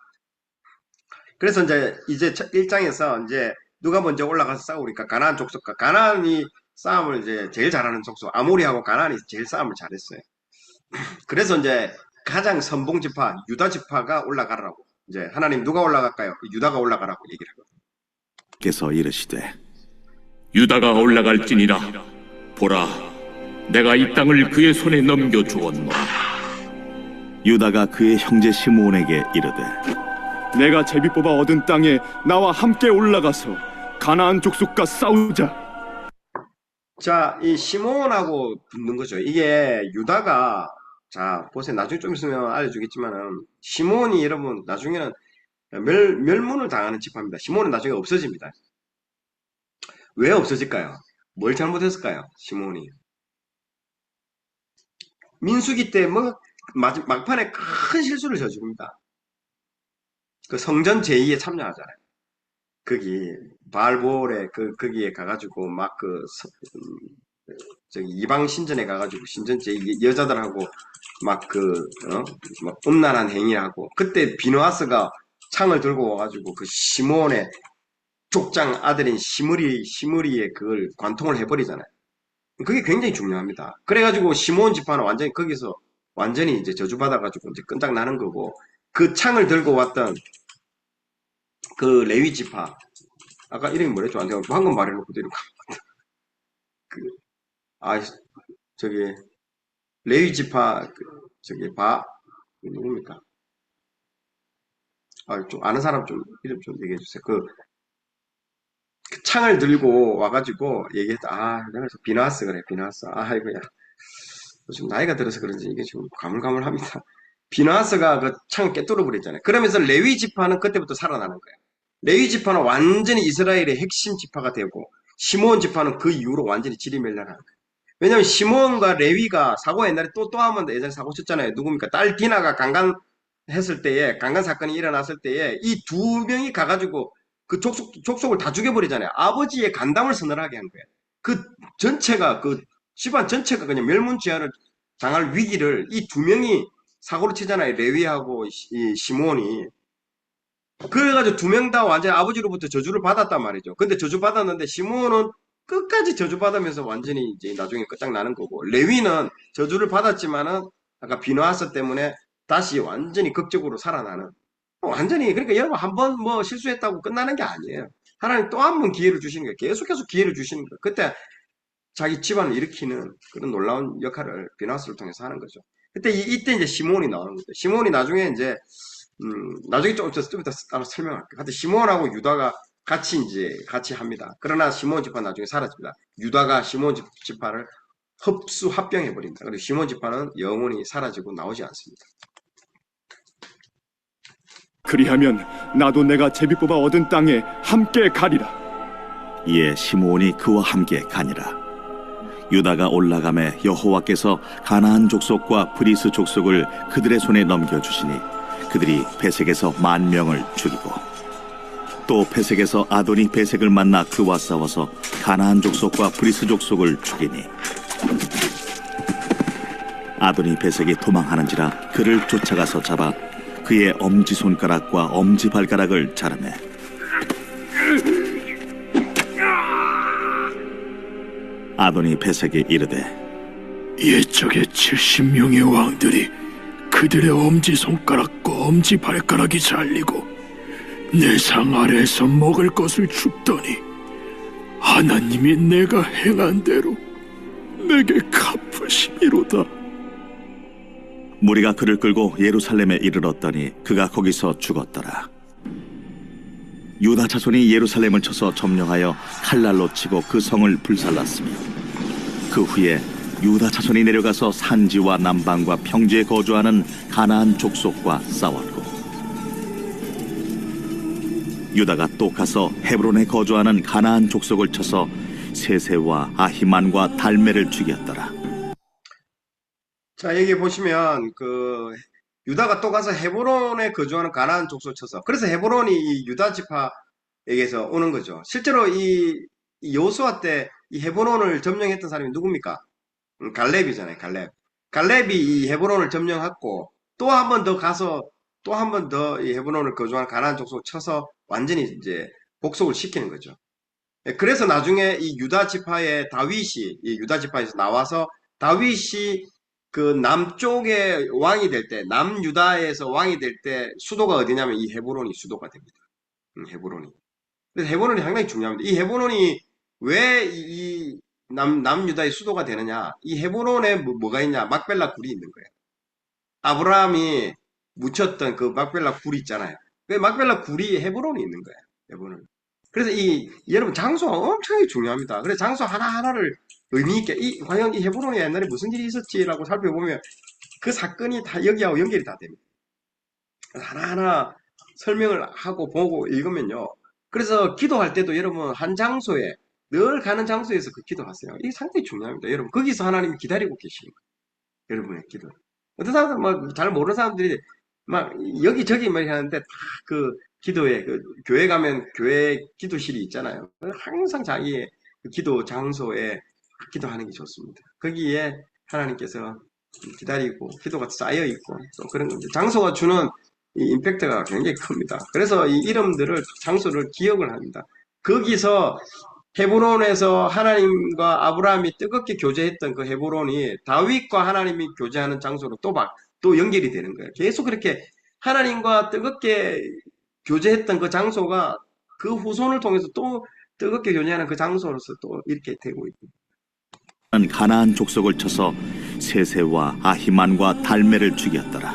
Speaker 1: 그래서 이제 1장에서 이제 누가 먼저 올라가서 싸우니까 가나안 족속과 가나안이 싸움을 이제 제일 잘하는 족속, 아모리하고 가나안이 제일 싸움을 잘했어요. 그래서 이제 가장 선봉 지파, 유다 지파가 올라가라고. 이제 하나님 누가 올라갈까요? 유다가 올라가라고 얘기를 하거든요.
Speaker 2: 께서 이르시되
Speaker 4: 유다가 올라갈지니라. 보라, 내가 이 땅을 그의 손에 넘겨 주었노라.
Speaker 2: 유다가 그의 형제 시므온에게 이르되
Speaker 3: 내가 제비 뽑아 얻은 땅에 나와 함께 올라가서 가나안 족속과 싸우자.
Speaker 1: 자, 이 시몬하고 붙는 거죠. 이게 유다가, 자, 보세요. 나중에 좀 있으면 알려주겠지만은, 시몬이 여러분, 나중에는 멸문을 당하는 지파입니다. 시몬은 나중에 없어집니다. 왜 없어질까요? 뭘 잘못했을까요? 시몬이. 민수기 때 막판에 큰 실수를 저지릅니다. 그 성전 제의에 참여하잖아요. 거기 바알볼에 거기에 가가지고 저기 이방 신전에 가가지고 신전제 여자들하고 막 음란한 행위하고 그때 비누아스가 창을 들고 와가지고 그 시몬의 족장 아들인 시므리의 그걸 관통을 해버리잖아요. 그게 굉장히 중요합니다. 그래가지고 시몬 지파는 완전히 거기서 완전히 이제 저주받아가지고 이제 끈딱 나는 거고 그 창을 들고 왔던 그 레위 지파, 아까 이름이 뭐랬죠? 안 돼. 방금 말해놓고 이름 저기 레위 지파 누굽니까? 좀 아는 사람 좀 이름 좀 얘기해 주세요. 그 창을 들고 와가지고 얘기했다. 내가 비나스 그래, 비나스. 이거야. 지금 나이가 들어서 그런지 이게 지금 가물가물합니다. 비나스가 그 창을 깨뚫어 버렸잖아요. 그러면서 레위 지파는 그때부터 살아나는 거예요. 레위 지파는 완전히 이스라엘의 핵심 지파가 되고 시몬 지파는 그 이후로 완전히 지리멸렬하는 거예요. 왜냐하면 시몬과 레위가 사고 옛날에 또 하면 예전에 사고 쳤잖아요. 누굽니까? 딸 디나가 강간했을 때에 강간 사건이 일어났을 때에 이 두 명이 가가지고 그 족속을 다 죽여버리잖아요. 아버지의 간담을 서늘하게 한 거예요. 그 전체가 그 집안 전체가 그냥 멸문지화를 당할 위기를 이 두 명이 사고를 치잖아요. 레위하고 이 시몬이. 그래가지고 두 명 다 완전히 아버지로부터 저주를 받았단 말이죠. 근데 저주 받았는데 시몬은 끝까지 저주 받으면서 완전히 이제 나중에 끝장나는 거고 레위는 저주를 받았지만은 아까 비누아스 때문에 다시 완전히 극적으로 살아나는 완전히 그러니까 여러분 한 번 실수했다고 끝나는 게 아니에요. 하나님 또 한 번 기회를 주시는 거예요. 계속 기회를 주시는 거예요. 그때 자기 집안을 일으키는 그런 놀라운 역할을 비누아스를 통해서 하는 거죠. 그때 이때 이제 시몬이 나오는 거죠. 시몬이 나중에 이제 나중에 좀 이따 따로 설명할게요. 하여튼 시몬하고 유다가 같이 합니다. 그러나 시몬 지파 나중에 사라집니다. 유다가 시몬 지파를 합병해버린다. 그리고 시몬 지파는 영원히 사라지고 나오지 않습니다.
Speaker 3: 그리하면 나도 내가 제비 뽑아 얻은 땅에 함께 가리라.
Speaker 2: 이에 시므온이 그와 함께 가니라. 유다가 올라가매 여호와께서 가나안 족속과 브리스 족속을 그들의 손에 넘겨주시니 그들이 베색에서 10,000명을 죽이고 또 베색에서 아도니 베색을 만나 그와 싸워서 가나안 족속과 브리스 족속을 죽이니 아도니 베색이 도망하는지라 그를 쫓아가서 잡아 그의 엄지손가락과 엄지발가락을 자르매 아도니 베색이 이르되
Speaker 5: 옛적의 70명의 왕들이 그들의 엄지손가락과 엄지발가락이 잘리고 내 상 아래에서 먹을 것을 줍더니 하나님이 내가 행한 대로 내게 갚으시미로다.
Speaker 2: 무리가 그를 끌고 예루살렘에 이르렀더니 그가 거기서 죽었더라. 유다 자손이 예루살렘을 쳐서 점령하여 칼날로 치고 그 성을 불살랐으며 그 후에 유다 자손이 내려가서 산지와 남방과 평지에 거주하는 가나안 족속과 싸웠고 유다가 또 가서 헤브론에 거주하는 가나안 족속을 쳐서 세세와 아히만과 달메를 죽였더라.
Speaker 1: 자, 여기 보시면 유다가 또 가서 헤브론에 거주하는 가나안 족속을 쳐서, 그래서 헤브론이 이 유다 지파에게서 오는 거죠. 실제로 이 여호수아 때 이 헤브론을 점령했던 사람이 누굽니까? 갈렙이잖아요. 갈렙이 이 헤브론을 점령했고 또 한 번 더 가서 또 한 번 더 이 헤브론을 거주하는 가나안 족속을 쳐서 완전히 이제 복속을 시키는 거죠. 그래서 나중에 이 유다 지파의 다윗이 이 유다 지파에서 나와서 다윗이 그 남쪽의 왕이 될 때, 남유다에서 왕이 될 때 수도가 어디냐면 이 헤브론이 수도가 됩니다. 헤브론이. 그래서 헤브론이 상당히 중요합니다. 이 헤브론이 왜 이 남유다의 수도가 되느냐? 이 헤브론에 뭐가 있냐? 막벨라 굴이 있는 거예요. 아브라함이 묻혔던 그 막벨라 굴이 있잖아요. 그 막벨라 굴이 헤브론이 있는 거예요. 헤브론. 그래서 여러분 장소가 엄청나게 중요합니다. 그래서 장소 하나하나를 의미 있게 과연 이 헤브론에 옛날에 무슨 일이 있었지라고 살펴보면 그 사건이 다 여기하고 연결이 다 됩니다. 하나하나 설명을 하고 보고 읽으면요. 그래서 기도할 때도 여러분 한 장소에 늘 가는 장소에서 그 기도하세요. 이게 상당히 중요합니다. 여러분 거기서 하나님이 기다리고 계시는 거예요. 여러분의 기도. 어떤 사람들 잘 모르는 사람들이 막 여기저기 막 하는데 다 그 기도에 교회 가면 교회 기도실이 있잖아요. 항상 자기의 그 기도 장소에 기도하는 게 좋습니다. 거기에 하나님께서 기다리고 기도가 쌓여 있고 또 그런 장소가 주는 이 임팩트가 굉장히 큽니다. 그래서 이 이름들을 장소를 기억을 합니다. 거기서 헤브론에서 하나님과 아브라함이 뜨겁게 교제했던 그 헤브론이 다윗과 하나님이 교제하는 장소로 또 연결이 되는 거예요. 계속 그렇게 하나님과 뜨겁게 교제했던 그 장소가 그 후손을 통해서 또 뜨겁게 교제하는 그 장소로서 또 이렇게 되고 있습니다.
Speaker 2: 가나안 족속을 쳐서 세세와 아히만과 달메를 죽였더라.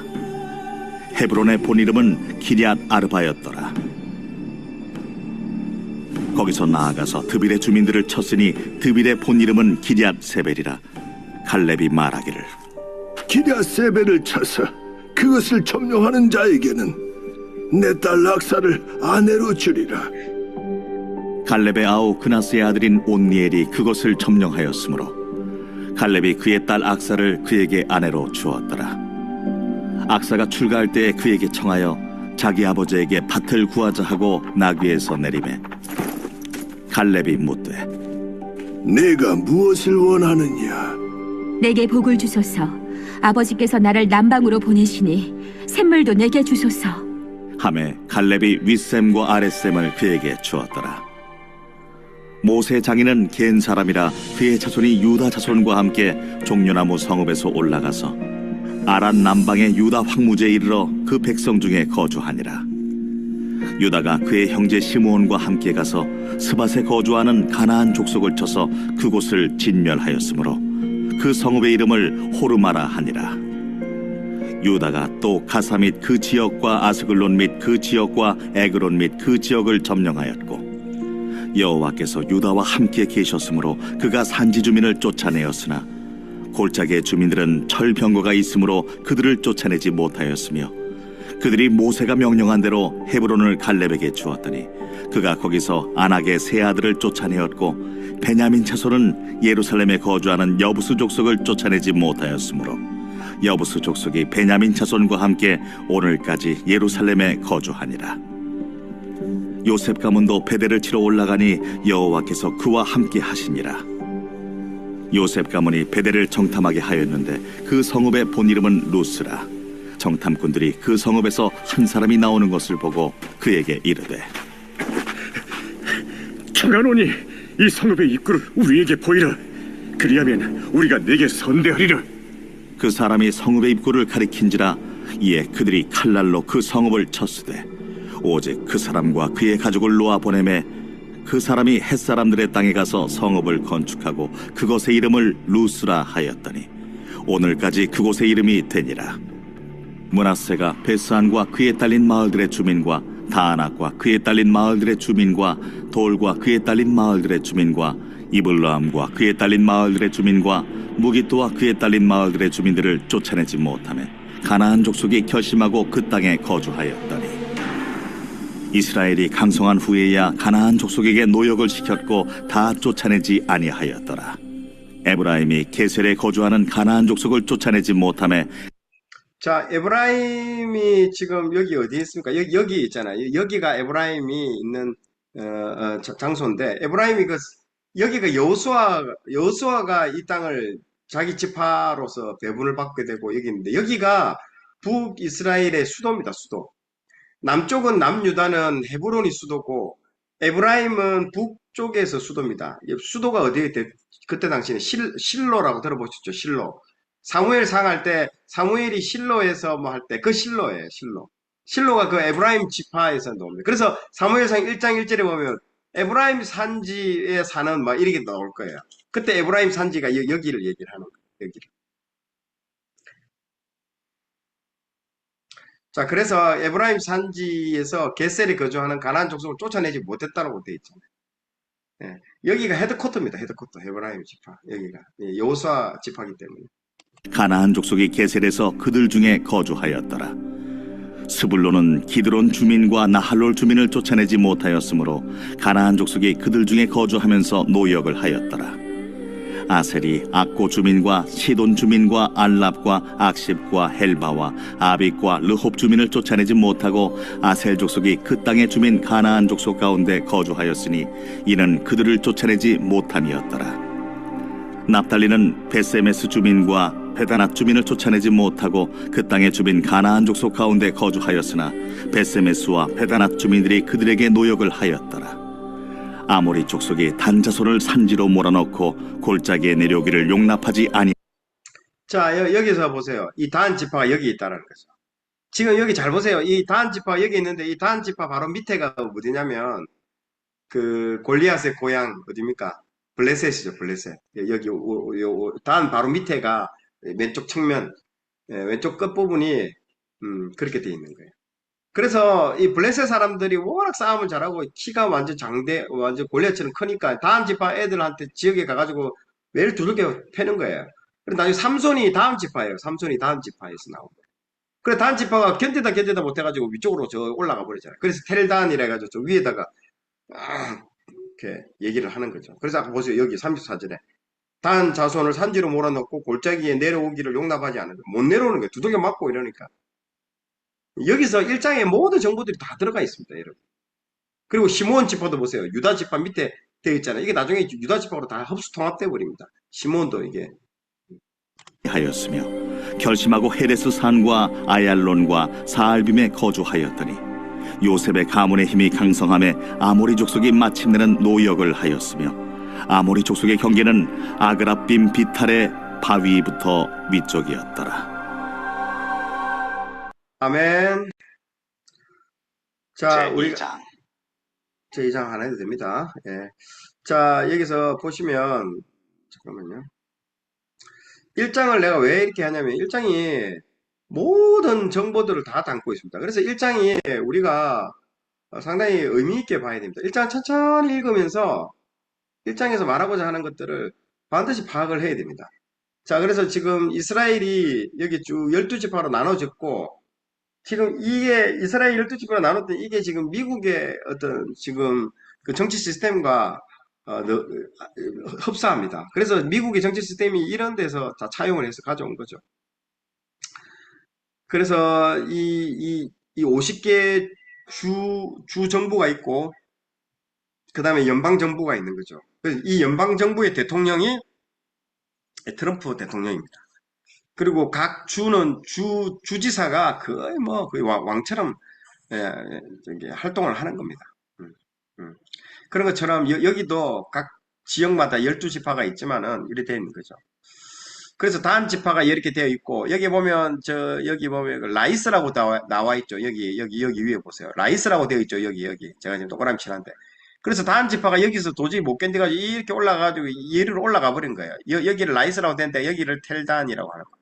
Speaker 2: 헤브론의 본 이름은 기럇 아르바였더라. 거기서 나아가서 드빌의 주민들을 쳤으니 드빌의 본 이름은 기럇 세벨이라. 갈렙이 말하기를
Speaker 5: 기럇 세벨을 쳐서 그것을 점령하는 자에게는 내 딸 락사를 아내로 주리라.
Speaker 2: 갈렙의 아우 그나스의 아들인 온니엘이 그것을 점령하였으므로 갈렙이 그의 딸 악사를 그에게 아내로 주었더라. 악사가 출가할 때에 그에게 청하여 자기 아버지에게 밭을 구하자 하고 나귀에서 내리매 갈렙이 묻되
Speaker 5: 내가 무엇을 원하느냐?
Speaker 6: 내게 복을 주소서. 아버지께서 나를 남방으로 보내시니 샘물도 내게 주소서.
Speaker 2: 하매 갈렙이 윗샘과 아랫샘을 그에게 주었더라. 모세 장인은 겐 사람이라 그의 자손이 유다 자손과 함께 종려나무 성읍에서 올라가서 아란 남방의 유다 황무지에 이르러 그 백성 중에 거주하니라. 유다가 그의 형제 시므온과 함께 가서 스밧에 거주하는 가나안 족속을 쳐서 그곳을 진멸하였으므로 그 성읍의 이름을 호르마라 하니라. 유다가 또 가사 및 그 지역과 아스글론 및 그 지역과 에그론 및 그 지역을 점령하였고 여호와께서 유다와 함께 계셨으므로 그가 산지 주민을 쫓아내었으나 골짜기의 주민들은 철병거가 있으므로 그들을 쫓아내지 못하였으며 그들이 모세가 명령한 대로 헤브론을 갈렙에게 주었더니 그가 거기서 아낙의 세 아들을 쫓아내었고 베냐민 자손은 예루살렘에 거주하는 여부스 족속을 쫓아내지 못하였으므로 여부스 족속이 베냐민 자손과 함께 오늘까지 예루살렘에 거주하니라. 요셉 가문도 베델을 치러 올라가니 여호와께서 그와 함께 하시니라. 요셉 가문이 베델을 정탐하게 하였는데 그 성읍의 본 이름은 루스라. 정탐꾼들이 그 성읍에서 한 사람이 나오는 것을 보고 그에게 이르되
Speaker 3: 청하노니 이 성읍의 입구를 우리에게 보이라. 그리하면 우리가 네게 선대하리라.
Speaker 2: 그 사람이 성읍의 입구를 가리킨지라. 이에 그들이 칼날로 그 성읍을 쳤으되 오직 그 사람과 그의 가족을 놓아 보내매 그 사람이 햇사람들의 땅에 가서 성읍을 건축하고 그곳의 이름을 루스라 하였더니 오늘까지 그곳의 이름이 되니라. 므낫세가 베스안과 그에 딸린 마을들의 주민과 다안악과 그에 딸린 마을들의 주민과 돌과 그에 딸린 마을들의 주민과 이블라함과 그에 딸린 마을들의 주민과 무기또와 그에 딸린 마을들의 주민들을 쫓아내지 못하며 가나안 족속이 결심하고 그 땅에 거주하였더니 이스라엘이 강성한 후에야 가나안 족속에게 노역을 시켰고 다 쫓아내지 아니하였더라. 에브라임이 게셀에 거주하는 가나안 족속을 쫓아내지 못하며
Speaker 1: 자, 에브라임이 지금 여기 어디에 있습니까? 여기 있잖아요. 여기가 에브라임이 있는 장소인데 에브라임이 여기가 여호수아가 이 땅을 자기 지파로서 배분을 받게 되고 여기 있는데 여기가 북이스라엘의 수도입니다. 수도. 남쪽은 남유다는 헤브론이 수도고 에브라임은 북쪽에서 수도입니다. 수도가 어디에 그때 당시에는 실로라고 들어보셨죠? 실로. 사무엘 상할 때 사무엘이 실로에서 뭐 할 때 그 실로예요. 실로가 그 에브라임 지파에서 나옵니다. 그래서 사무엘상 1장 1절에 보면 에브라임 산지에 사는 막 이렇게 나올 거예요. 그때 에브라임 산지가 여기를 얘기를 하는 거예요. 여기를. 자, 그래서 에브라임 산지에서 게셀에 거주하는 가나안 족속을 쫓아내지 못했다고 되어 있잖아요. 예, 여기가 헤드쿼터입니다. 헤드쿼터 에브라임 지파. 여기가 여호수아 지파이기 때문에.
Speaker 2: 가나안 족속이 게셀에서 그들 중에 거주하였더라. 스불론은 기드론 주민과 나할롤 주민을 쫓아내지 못하였으므로 가나안 족속이 그들 중에 거주하면서 노역을 하였더라. 아셀이 악고 주민과 시돈 주민과 알랍과 악십과 헬바와 아빅과 르홉 주민을 쫓아내지 못하고 아셀 족속이 그 땅의 주민 가나안 족속 가운데 거주하였으니 이는 그들을 쫓아내지 못함이었더라. 납달리는 베세메스 주민과 베다낫 주민을 쫓아내지 못하고 그 땅의 주민 가나안 족속 가운데 거주하였으나 베세메스와 베다낫 주민들이 그들에게 노역을 하였더라. 아모리 족속이 단자손을 산지로 몰아넣고 골짜기에 내려오기를 용납하지 아니.
Speaker 1: 자, 여기서 보세요. 이 단 지파가 여기 있다는 거죠. 지금 여기 잘 보세요. 이 단 지파가 여기 있는데 이 단 지파 바로 밑에가 어디냐면 그 골리앗의 고향 어디입니까? 블레셋이죠. 블레셋. 여기 단 바로 밑에가 왼쪽 측면, 왼쪽 끝부분이 그렇게 돼 있는 거예요. 그래서 이 블레셋 사람들이 워낙 싸움을 잘하고 키가 완전 완전 골리앗처럼 크니까 다음 지파 애들한테 지역에 가가지고 매를 두들겨 패는 거예요. 그래서 나중에 삼손이 다음 지파예요. 삼손이 다음 지파에서 나온 거예요. 그래 다음 지파가 견디다 못해가지고 위쪽으로 저 올라가 버리잖아요. 그래서 텔단이라 해가지고 저 위에다가 이렇게 얘기를 하는 거죠. 그래서 아까 보세요. 여기 34절에 단 자손을 산지로 몰아넣고 골짜기에 내려오기를 용납하지 않는 거예요. 못 내려오는 거예요. 두들겨 맞고 이러니까. 여기서 1장에 모든 정보들이 다 들어가 있습니다, 여러분. 그리고 시므온 지파도 보세요. 유다 지파 밑에 되어 있잖아요. 이게 나중에 유다 지파로 다 흡수 통합되어 버립니다. 시므온도 이게
Speaker 2: 하였으며 결심하고 헤레스 산과 아얄론과 사알빔에 거주하였더니 요셉의 가문의 힘이 강성함에 아모리 족속이 마침내는 노역을 하였으며 아모리 족속의 경계는 아그라빔 비탈의 바위부터 위쪽이었더라.
Speaker 1: 아멘. 자, 우리
Speaker 2: 제2장.
Speaker 1: 제 2장 하나 해도 됩니다. 예. 자, 여기서 보시면 잠깐만요. 1장을 내가 왜 이렇게 하냐면 1장이 모든 정보들을 다 담고 있습니다. 그래서 1장이 우리가 상당히 의미 있게 봐야 됩니다. 1장 천천히 읽으면서 1장에서 말하고자 하는 것들을 반드시 파악을 해야 됩니다. 자, 그래서 지금 이스라엘이 여기 쭉 12지파로 나눠졌고 지금 이게 이스라엘 12지파로 나눴던 이게 지금 미국의 어떤 지금 그 정치 시스템과 흡사합니다. 그래서 미국의 정치 시스템이 이런 데서 다 차용을 해서 가져온 거죠. 그래서 이 50개 주 정부가 있고, 그 다음에 연방 정부가 있는 거죠. 그래서 이 연방 정부의 대통령이 트럼프 대통령입니다. 그리고 각 주는 주지사가 거의 왕처럼 저기 활동을 하는 겁니다. 음, 음. 그런 것처럼 여기도 각 지역마다 12지파가 있지만은 이렇게 되어 있는 거죠. 그래서 단지파가 이렇게 되어 있고, 여기 보면 그 라이스라고 나와 있죠. 여기 위에 보세요. 라이스라고 되어 있죠. 여기. 제가 지금 동그라미 칠한데. 그래서 단지파가 여기서 도저히 못 견뎌가지고 이렇게 올라가가지고 예리로 올라가 버린 거예요. 여기를 라이스라고 되는데 여기를 텔단이라고 하는 거예요.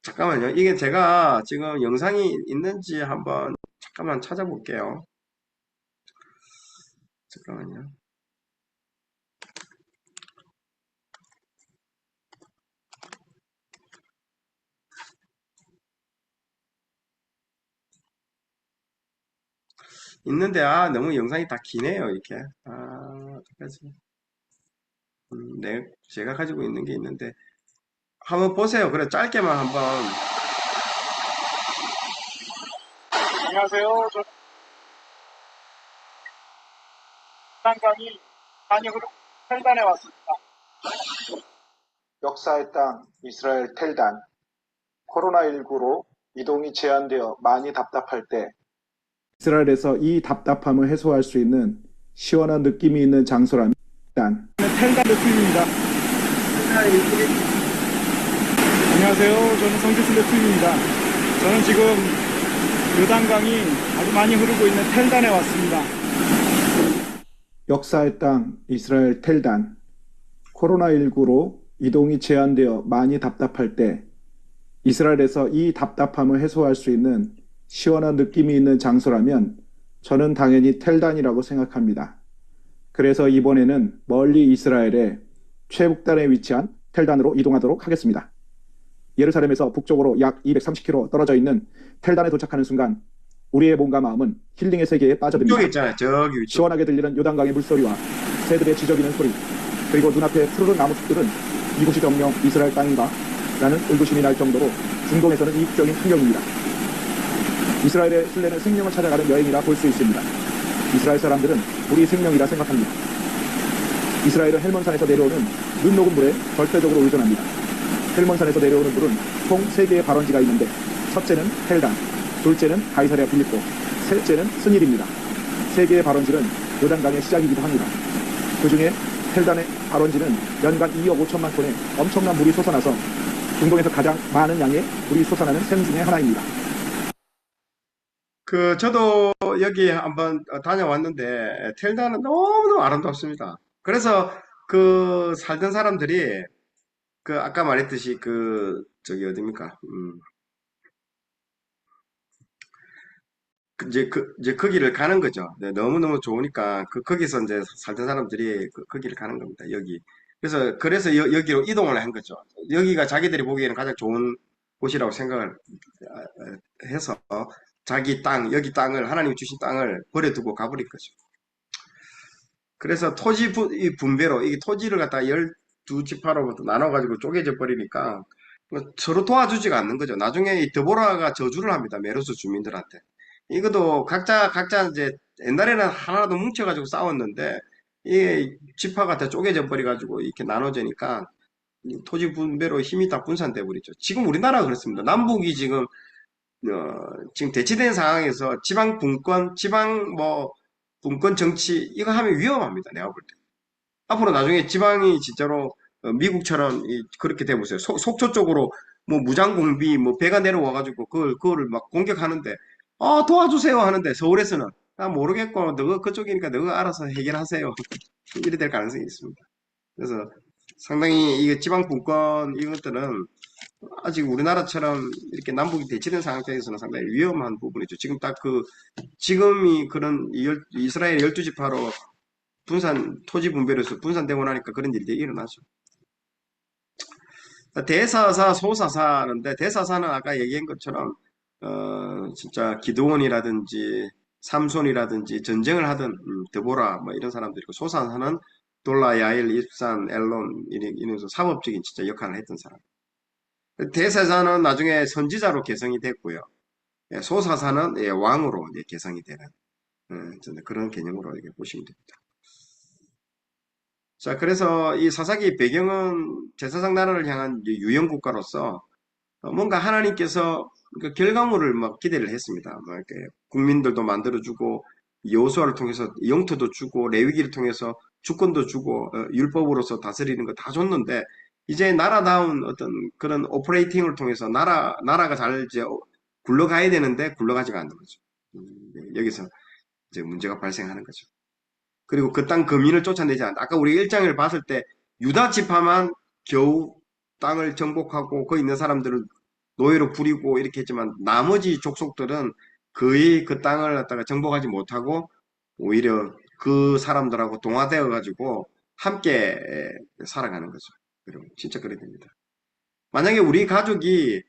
Speaker 1: 잠깐만요. 이게 제가 지금 영상이 있는지 한번 잠깐만 찾아볼게요. 잠깐만요. 있는데, 너무 영상이 다 기네요, 이렇게. 그래서, 네, 제가 가지고 있는 게 있는데, 한번 보세요. 그래, 짧게만 한번.
Speaker 7: 안녕하세요. 저는 한강이 한역으로 텔단에 왔습니다. 역사의 땅 이스라엘 텔단. 코로나19로 이동이 제한되어 많이 답답할 때
Speaker 8: 이스라엘에서 이 답답함을 해소할 수 있는 시원한 느낌이 있는 장소라면 텔단 대표입니다. 안녕하세요. 저는 성지순 대표입니다. 저는 지금 요단강이 아주 많이 흐르고 있는 텔단에 왔습니다. 역사의 땅 이스라엘 텔단. 코로나19로 이동이 제한되어 많이 답답할 때 이스라엘에서 이 답답함을 해소할 수 있는 시원한 느낌이 있는 장소라면 저는 당연히 텔단이라고 생각합니다. 그래서 이번에는 멀리 이스라엘의 최북단에 위치한 텔단으로 이동하도록 하겠습니다. 예루살렘에서 북쪽으로 약 230km 떨어져 있는 텔단에 도착하는 순간 우리의 몸과 마음은 힐링의 세계에 빠져듭니다.
Speaker 1: 저기 있잖아요. 저기 위쪽.
Speaker 8: 시원하게 들리는 요단강의 물소리와 새들의 지저귀는 소리, 그리고 눈앞에 푸르른 나무숲들은 이곳이 정녕 이스라엘 땅인가? 라는 의구심이 날 정도로 중동에서는 이국적인 풍경입니다. 이스라엘의 순례는 생명을 찾아가는 여행이라 볼 수 있습니다. 이스라엘 사람들은 우리 생명이라 생각합니다. 이스라엘은 헬몬산에서 내려오는 눈 녹은 물에 절대적으로 의존합니다. 헬몬산에서 내려오는 물은 총 3개의 발원지가 있는데 첫째는 헬단, 둘째는 가이사랴 빌립보, 셋째는 스닐입니다. 3개의 발원지는 요단강의 시작이기도 합니다. 그 중에 헬단의 발원지는 연간 2억 5천만 톤의 엄청난 물이 솟아나서 중동에서 가장 많은 양의 물이 솟아나는 샘 중에 하나입니다.
Speaker 1: 저도 여기 한번 다녀왔는데, 텔단은 너무너무 아름답습니다. 그래서 살던 사람들이, 아까 말했듯이 저기 어딥니까? 이제 거기를 가는 거죠. 네, 너무너무 좋으니까, 거기서 이제 살던 사람들이 거기를 가는 겁니다. 여기. 그래서 여기로 이동을 한 거죠. 여기가 자기들이 보기에는 가장 좋은 곳이라고 생각을 해서, 자기 땅, 여기 땅을, 하나님이 주신 땅을 버려두고 가버린 거죠. 그래서 이 분배로, 이게 토지를 갖다가 12지파로 나눠가지고 쪼개져 버리니까, 서로 도와주지가 않는 거죠. 나중에 이 드보라가 저주를 합니다. 메로스 주민들한테. 이것도 각자 이제 옛날에는 하나라도 뭉쳐가지고 싸웠는데, 이게 지파가 다 쪼개져 버려가지고 이렇게 나눠지니까, 이 토지 분배로 힘이 다 분산돼 버리죠. 지금 우리나라가 그렇습니다. 남북이 지금 대치된 상황에서 분권 정치, 이거 하면 위험합니다. 내가 볼 때. 앞으로 나중에 지방이 진짜로 미국처럼 그렇게 돼보세요. 속초 쪽으로 뭐 무장공비, 뭐 배가 내려와가지고 그거를 막 공격하는데, 도와주세요 하는데 서울에서는 모르겠고, 너가 그쪽이니까 너가 알아서 해결하세요. 이래 될 가능성이 있습니다. 그래서 상당히 이게 지방 분권 이것들은 아직 우리나라처럼 이렇게 남북이 대치된 상황에서는 상당히 위험한 부분이죠. 지금이 그런 이스라엘 12지파로 토지 분배로서 분산되고 나니까 그런 일들이 일어나죠. 대사사, 소사사인데, 대사사는 아까 얘기한 것처럼, 진짜 기드온이라든지, 삼손이라든지, 전쟁을 하던, 드보라, 뭐 이런 사람들이고, 소사사는 돌라, 야일, 입산, 엘론, 이러면서 사법적인 진짜 역할을 했던 사람. 대사사는 나중에 선지자로 개성이 됐고요. 소사사는 왕으로 이제 개성이 되는 저는 그런 개념으로 이렇게 보시면 됩니다. 자, 그래서 이 사사기의 배경은 제사장 나라를 향한 유형 국가로서 뭔가 하나님께서 그 결과물을 막 기대를 했습니다. 뭐 이렇게 국민들도 만들어주고 여호수아를 통해서 영토도 주고 레위기를 통해서 주권도 주고 율법으로서 다스리는 거 다 줬는데 이제 나라다운 어떤 그런 오퍼레이팅을 통해서 나라가 잘 이제 굴러가야 되는데 굴러가지가 않는 거죠. 여기서 이제 문제가 발생하는 거죠. 그리고 그 땅 거민을 쫓아내지 않는다. 아까 우리 1장을 봤을 때 유다 지파만 겨우 땅을 정복하고 거기 있는 사람들을 노예로 부리고 이렇게 했지만 나머지 족속들은 거의 그 땅을 갖다가 정복하지 못하고 오히려 그 사람들하고 동화되어 가지고 함께 살아가는 거죠. 그리고 진짜 그래 됩니다. 만약에 우리 가족이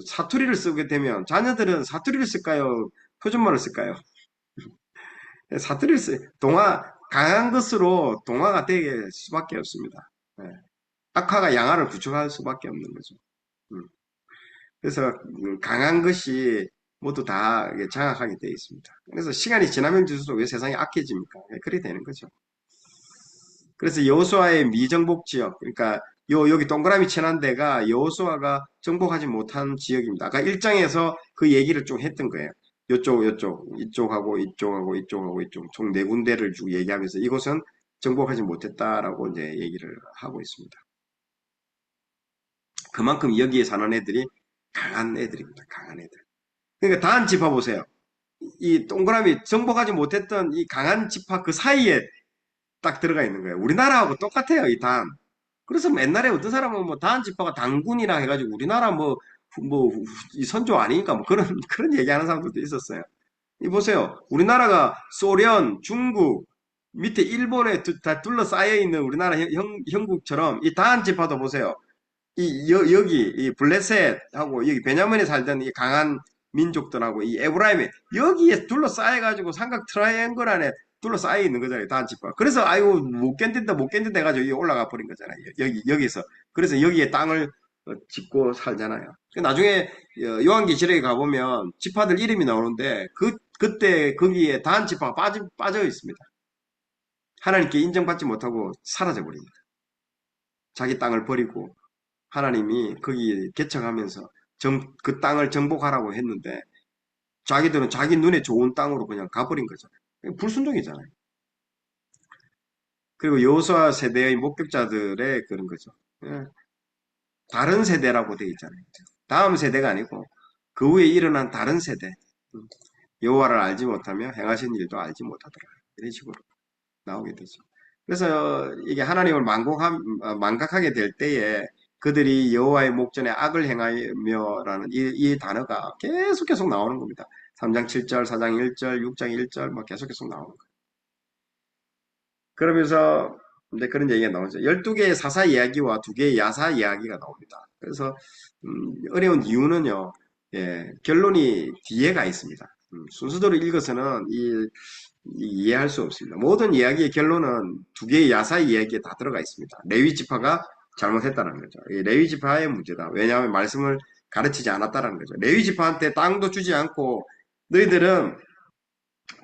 Speaker 1: 사투리를 쓰게 되면 자녀들은 사투리를 쓸까요? 표준말을 쓸까요? 사투리를 강한 것으로 동화가 되게 수밖에 없습니다. 악화가 양화를 구축할 수밖에 없는 거죠. 그래서 강한 것이 모두 다 장악하게 되어 있습니다. 그래서 시간이 지나면 지날수록 왜 세상이 악해집니까? 그렇게 되는 거죠. 그래서 여호수아의 미정복 지역, 그러니까 여기 동그라미 칠한 데가 여호수아가 정복하지 못한 지역입니다. 아까 1장에서 그 얘기를 좀 했던 거예요. 이쪽하고 이쪽 총 네 군데를 쭉 얘기하면서 이곳은 정복하지 못했다라고 이제 얘기를 하고 있습니다. 그만큼 여기에 사는 애들이 강한 애들입니다. 강한 애들. 그러니까 단 지파 보세요. 이 동그라미 정복하지 못했던 이 강한 지파 그 사이에 딱 들어가 있는 거예요. 우리나라하고 똑같아요, 이 단. 그래서 옛날에 어떤 사람은 뭐 단 지파가 단군이라 해가지고 우리나라 이 선조 아니니까 뭐 그런 얘기하는 사람들도 있었어요. 이 보세요. 우리나라가 소련, 중국, 밑에 일본에 다 둘러싸여 있는 우리나라 형국처럼 이 단 지파도 보세요. 여기, 이 블레셋하고 여기 베냐민에 살던 이 강한 민족들하고 이 에브라임에 여기에 둘러싸여가지고 삼각 트라이앵글 안에 둘러싸여 있는 거잖아요. 단 지파. 그래서 아이고 못 견딘다 해가지고 여기 올라가 버린 거잖아요. 여기서. 그래서 여기에 땅을 짓고 살잖아요. 나중에 요한계시록에 가보면 지파들 이름이 나오는데 그때 거기에 단 지파가 빠져 있습니다. 하나님께 인정받지 못하고 사라져 버립니다. 자기 땅을 버리고 하나님이 거기 개척하면서 그 땅을 정복하라고 했는데 자기들은 자기 눈에 좋은 땅으로 그냥 가버린 거죠. 불순종이잖아요. 그리고 여호수아 세대의 목격자들의 그런 거죠. 다른 세대라고 되어 있잖아요. 다음 세대가 아니고 그 후에 일어난 다른 세대. 여호와를 알지 못하며 행하신 일도 알지 못하더라. 이런 식으로 나오게 되죠. 그래서 이게 하나님을 망각하게 될 때에 그들이 여호와의 목전에 악을 행하며라는 이 단어가 계속 나오는 겁니다. 3장 7절, 4장 1절, 6장 1절 막 계속 나오는 거예요. 그러면서 이제 그런 얘기가 나오죠. 12개의 사사 이야기와 2개의 야사 이야기가 나옵니다. 그래서 어려운 이유는요. 결론이 뒤에가 있습니다. 순서대로 읽어서는 이해할 수 없습니다. 모든 이야기의 결론은 2개의 야사 이야기에 다 들어가 있습니다. 레위 지파가 잘못했다는 거죠. 레위 지파의 문제다. 왜냐하면 말씀을 가르치지 않았다는 거죠. 레위 지파한테 땅도 주지 않고 너희들은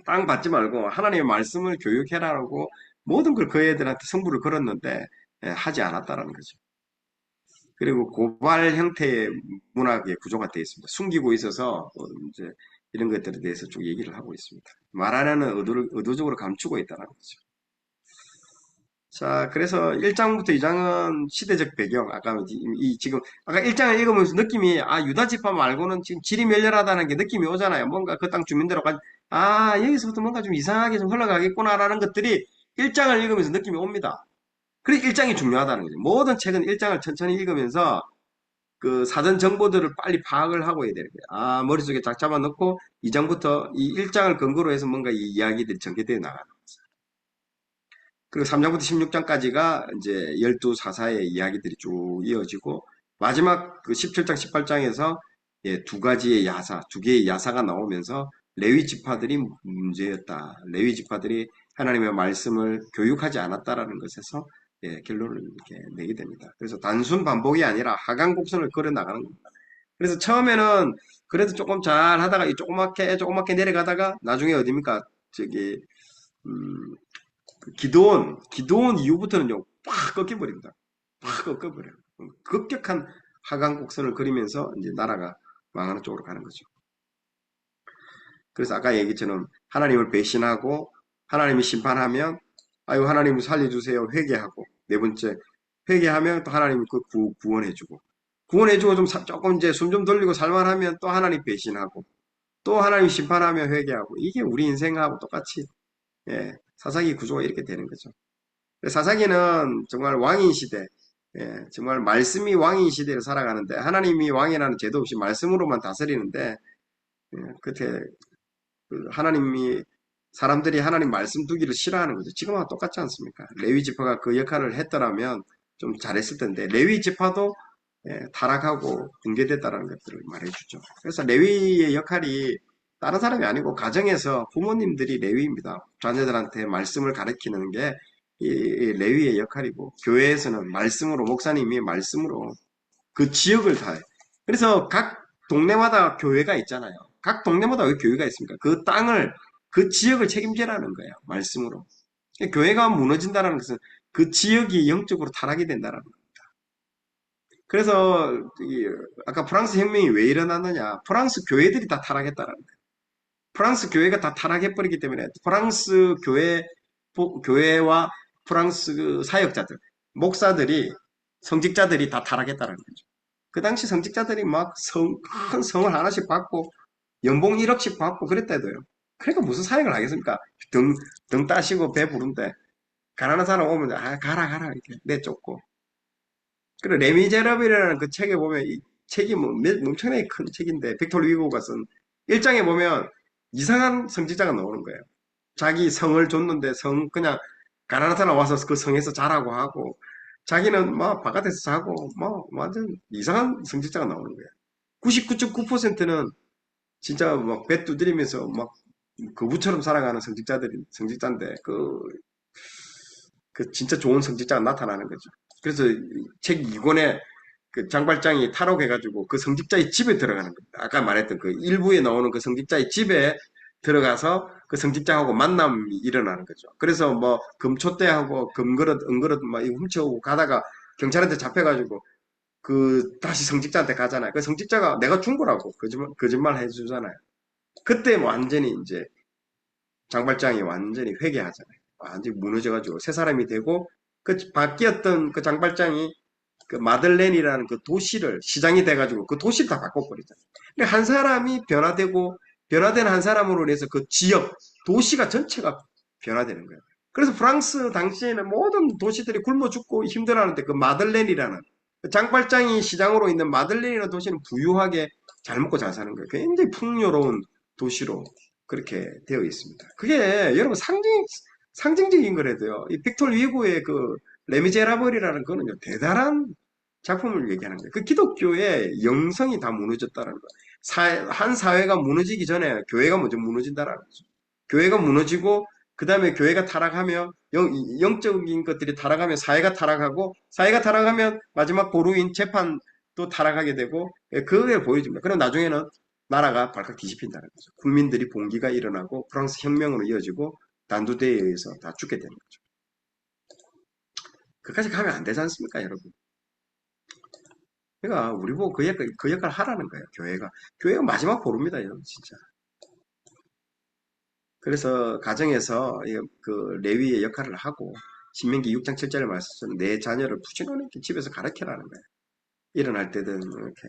Speaker 1: 땅 받지 말고 하나님의 말씀을 교육해라라고 모든 걸 그 애들한테 성부를 걸었는데 하지 않았다라는 거죠. 그리고 고발 형태의 문학의 구조가 되어 있습니다. 숨기고 있어서 이제 이런 것들에 대해서 쭉 얘기를 하고 있습니다. 말하려는 의도를 의도적으로 감추고 있다는 거죠. 자, 그래서 1장부터 2장은 시대적 배경, 지금, 아까 1장을 읽으면서 느낌이, 유다 지파 말고는 지금 질이 멸렬하다는 게 느낌이 오잖아요. 뭔가 그 땅 주민들하고, 여기서부터 뭔가 좀 이상하게 좀 흘러가겠구나라는 것들이 1장을 읽으면서 느낌이 옵니다. 그래서 1장이 중요하다는 거죠. 모든 책은 1장을 천천히 읽으면서 그 사전 정보들을 빨리 파악을 하고 해야 되는 거예요. 머릿속에 쫙 잡아 넣고 2장부터 이 1장을 근거로 해서 뭔가 이 이야기들이 전개되어 나가는 거죠. 그리고 3장부터 16장까지가 이제 12사사의 이야기들이 쭉 이어지고 마지막 그 17장, 18장에서 2개의 야사가 나오면서 레위 지파들이 문제였다. 레위 지파들이 하나님의 말씀을 교육하지 않았다라는 것에서 결론을 이렇게 내게 됩니다. 그래서 단순 반복이 아니라 하강곡선을 걸어 나가는 겁니다. 그래서 처음에는 그래도 조금 잘 하다가 이 조그맣게 내려가다가 나중에 어딥니까? 저기, 음, 기도원 이후부터는요, 팍 꺾여버립니다. 팍 꺾여버려요. 급격한 하강 곡선을 그리면서 이제 나라가 망하는 쪽으로 가는 거죠. 그래서 아까 얘기처럼 하나님을 배신하고 하나님이 심판하면 아유 하나님 살려주세요 회개하고 네 번째 회개하면 또 하나님이 그 구원해주고 구원해주고 좀 조금 이제 숨 좀 돌리고 살만하면 또 하나님 배신하고 또 하나님 심판하면 회개하고 이게 우리 인생하고 똑같이 예, 사사기 구조가 이렇게 되는 거죠. 사사기는 정말 왕인 시대 정말 말씀이 왕인 시대를 살아가는데 하나님이 왕이라는 제도 없이 말씀으로만 다스리는데 그때 하나님이 사람들이 하나님 말씀 두기를 싫어하는 거죠. 지금하고 똑같지 않습니까? 레위 지파가 그 역할을 했더라면 좀 잘했을 텐데 레위 지파도 타락하고 붕괴됐다는 것들을 말해주죠. 그래서 레위의 역할이 다른 사람이 아니고 가정에서 부모님들이 레위입니다. 자녀들한테 말씀을 가르치는 게 이 레위의 역할이고 교회에서는 말씀으로 목사님이 말씀으로 그 지역을 다 해. 그래서 각 동네마다 교회가 있잖아요. 각 동네마다 왜 교회가 있습니까? 그 땅을 그 지역을 책임지라는 거예요. 말씀으로. 교회가 무너진다는 것은 그 지역이 영적으로 타락이 된다는 거예요. 그래서 아까 프랑스 혁명이 왜 일어났느냐? 프랑스 교회들이 다 타락했다는 거예요. 프랑스 교회가 다 타락해버리기 때문에 프랑스 교회와 프랑스 그 사역자들, 목사들이 성직자들이 다 타락했다는 거죠. 그 당시 성직자들이 막 큰 성을 하나씩 받고 연봉 1억씩 받고 그랬다도요. 그러니까 무슨 사역을 하겠습니까? 등 따시고 배 부른데 가난한 사람 오면 가라 이렇게 내쫓고. 그리고 레미제라블이라는 그 책에 보면 이 책이 뭐 엄청나게 큰 책인데 빅토르 위고가 쓴 1장에 보면 이상한 성직자가 나오는 거예요. 자기 성을 줬는데 그냥 가난한 사람 와서 그 성에서 자라고 하고 자기는 막 바깥에서 자고 뭐 완전 이상한 성직자가 나오는 거예요. 99.9%는 진짜 막 배 두드리면서 막 거부처럼 살아가는 성직자인데 그 진짜 좋은 성직자가 나타나는 거죠. 그래서 책 2권에 그 장발장이 탈옥해가지고 그 성직자의 집에 들어가는 겁니다. 아까 말했던 그 일부에 나오는 그 성직자의 집에 들어가서 그 성직자하고 만남이 일어나는 거죠. 그래서 뭐 금촛대하고 금그릇, 은그릇 막 이거 훔쳐오고 가다가 경찰한테 잡혀가지고 그 다시 성직자한테 가잖아요. 그 성직자가 내가 준 거라고 거짓말 해주잖아요. 그때 완전히 이제 장발장이 완전히 회개하잖아요. 완전히 무너져가지고 새 사람이 되고 그 바뀌었던 그 장발장이 그 마들렌이라는 그 도시를 시장이 돼가지고 그 도시를 다 바꿔버리잖아요. 그러니까 한 사람이 변화된 한 사람으로 인해서 그 지역, 도시가 전체가 변화되는 거예요. 그래서 프랑스 당시에는 모든 도시들이 굶어 죽고 힘들어하는데 그 마들렌이라는 장발장이 시장으로 있는 마들렌이라는 도시는 부유하게 잘 먹고 잘 사는 거예요. 굉장히 풍요로운 도시로 그렇게 되어 있습니다. 그게 여러분 상징적인 거라도요. 이 빅토르 위고의 그 레미제라블이라는 거는요 대단한 작품을 얘기하는 거예요. 그 기독교의 영성이 다 무너졌다는 거예요. 한 사회가 무너지기 전에 교회가 먼저 무너진다는 거죠. 교회가 무너지고 그 다음에 교회가 타락하며 영적인 것들이 타락하면 사회가 타락하고 사회가 타락하면 마지막 보루인 재판도 타락하게 되고 그걸 보여줍니다. 그럼 나중에는 나라가 발칵 뒤집힌다는 거죠. 국민들이 봉기가 일어나고 프랑스 혁명으로 이어지고 단두대에 의해서 다 죽게 되는 거죠. 그까지 가면 안 되지 않습니까, 여러분? 그러니까 우리 보고 그 역할 하라는 거예요. 교회가 마지막 보루입니다, 여러분, 진짜. 그래서 가정에서 그 레위의 역할을 하고 신명기 6장 7절의 말씀처럼 내 자녀를 부지런히 집에서 가르쳐라는 거예요. 일어날 때든 이렇게.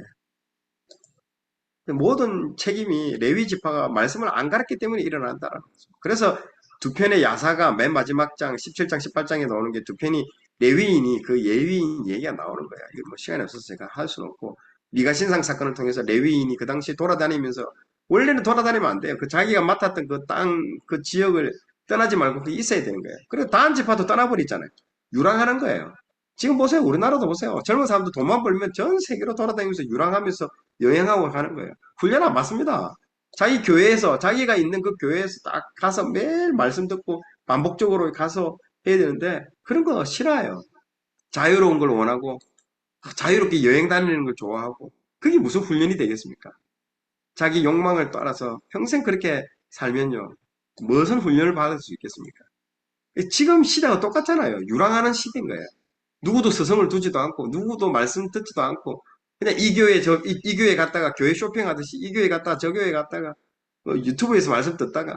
Speaker 1: 모든 책임이 레위 지파가 말씀을 안 가르쳤기 때문에 일어난다는 거죠. 그래서 두 편의 야사가 맨 마지막 장 17장 18장에 나오는 게 두 편이 레위인이 그 예위인 얘기가 나오는 거야. 이거 뭐 시간이 없어서 제가 할 수는 없고 미가 신상 사건을 통해서 레위인이 그 당시 돌아다니면서 원래는 돌아다니면 안 돼요. 그 자기가 맡았던 그 땅, 그 지역을 떠나지 말고 거기 있어야 되는 거예요. 그리고 다른 지파도 떠나버리잖아요. 유랑하는 거예요. 지금 보세요. 우리나라도 보세요. 젊은 사람들 돈만 벌면 전 세계로 돌아다니면서 유랑하면서 여행하고 가는 거예요. 훈련 안 받습니다. 자기 교회에서, 자기가 있는 그 교회에서 딱 가서 매일 말씀 듣고 반복적으로 가서 해야 되는데 그런 거 싫어요. 자유로운 걸 원하고 자유롭게 여행 다니는 걸 좋아하고 그게 무슨 훈련이 되겠습니까? 자기 욕망을 따라서 평생 그렇게 살면요. 무슨 훈련을 받을 수 있겠습니까? 지금 시대가 똑같잖아요. 유랑하는 시대인 거예요. 누구도 스승을 두지도 않고, 누구도 말씀 듣지도 않고, 그냥 이 교회, 이 교회 갔다가 교회 쇼핑하듯이 이 교회 갔다가 저 교회 갔다가 유튜브에서 말씀 듣다가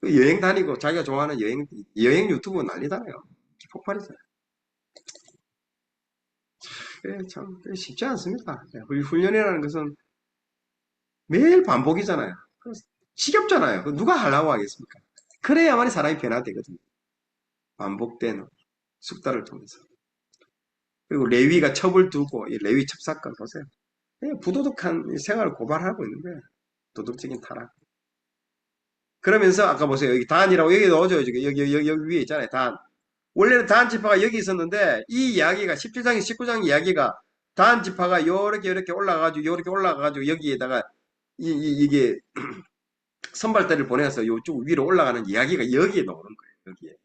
Speaker 1: 여행 다니고 자기가 좋아하는 여행 유튜브 난리잖아요. 폭발이잖아요. 참 쉽지 않습니다. 훈련이라는 것은 매일 반복이잖아요. 지겹잖아요. 누가 하려고 하겠습니까? 그래야만이 사람이 변화되거든요. 반복된 숙달을 통해서. 그리고 레위가 첩을 두고 이 레위 첩사건 보세요. 그냥 부도덕한 생활을 고발하고 있는 거예요. 도덕적인 타락. 그러면서 아까 보세요. 여기 단이라고 여기 넣어줘요. 여기 위에 있잖아요. 단. 원래는 단 지파가 여기 있었는데 이 이야기가 17장, 19장 이야기가 단 지파가 요렇게 올라가가지고 여기에다가 이게 선발대를 보내서 요쪽 위로 올라가는 이야기가 여기에 나오는 거예요. 여기에.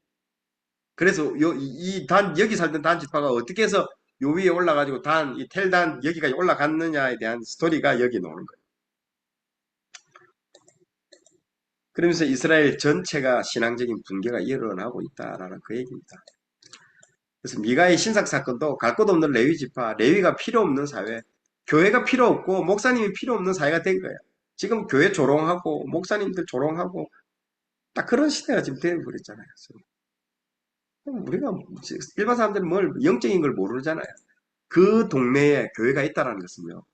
Speaker 1: 그래서 여기 살던 단 지파가 어떻게 해서 요 위에 올라가지고 이 텔단 여기까지 올라갔느냐에 대한 스토리가 여기 나오는 거예요. 그러면서 이스라엘 전체가 신앙적인 붕괴가 일어나고 있다라는 그 얘기입니다. 그래서 미가의 신삭 사건도 갈 곳 없는 레위 지파, 레위가 필요 없는 사회, 교회가 필요 없고 목사님이 필요 없는 사회가 된 거예요. 지금 교회 조롱하고 목사님들 조롱하고 딱 그런 시대가 지금 되어버렸잖아요. 우리가 일반 사람들은 영적인 걸 모르잖아요. 그 동네에 교회가 있다는 것은요.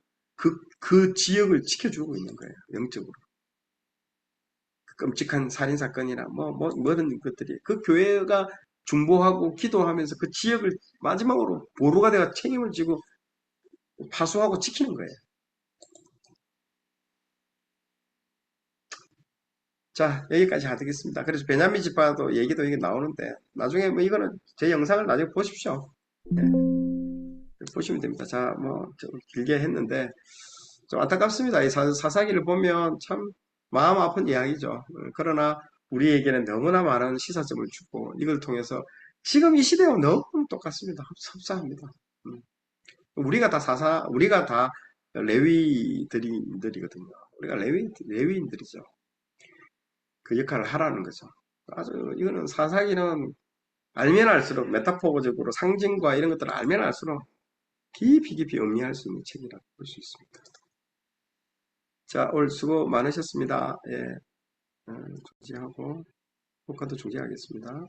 Speaker 1: 그 지역을 지켜주고 있는 거예요. 영적으로. 끔찍한 살인사건이나 뭐든 것들이 그 교회가 중보하고 기도하면서 그 지역을 마지막으로 보루가 돼가 책임을 지고 파수하고 지키는 거예요. 자, 여기까지 하겠습니다. 그래서 베냐민 지파도 얘기도 이게 나오는데 나중에 이거는 제 영상을 나중에 보십시오. 네. 보시면 됩니다. 자, 좀 길게 했는데 좀 안타깝습니다. 이 사사기를 보면 참 마음 아픈 이야기죠. 그러나 우리에게는 너무나 많은 시사점을 주고 이걸 통해서 지금 이 시대와 너무 똑같습니다. 흡사합니다. 우리가 다 레위인들이거든요. 우리가 레위인들이죠. 그 역할을 하라는 거죠. 아주 이거는 사사기는 알면 알수록 메타포적으로 상징과 이런 것들을 알면 알수록 깊이 음미할 수 있는 책이라고 볼 수 있습니다. 자, 오늘 수고 많으셨습니다. 예, 중지하고 녹화도 중지하겠습니다.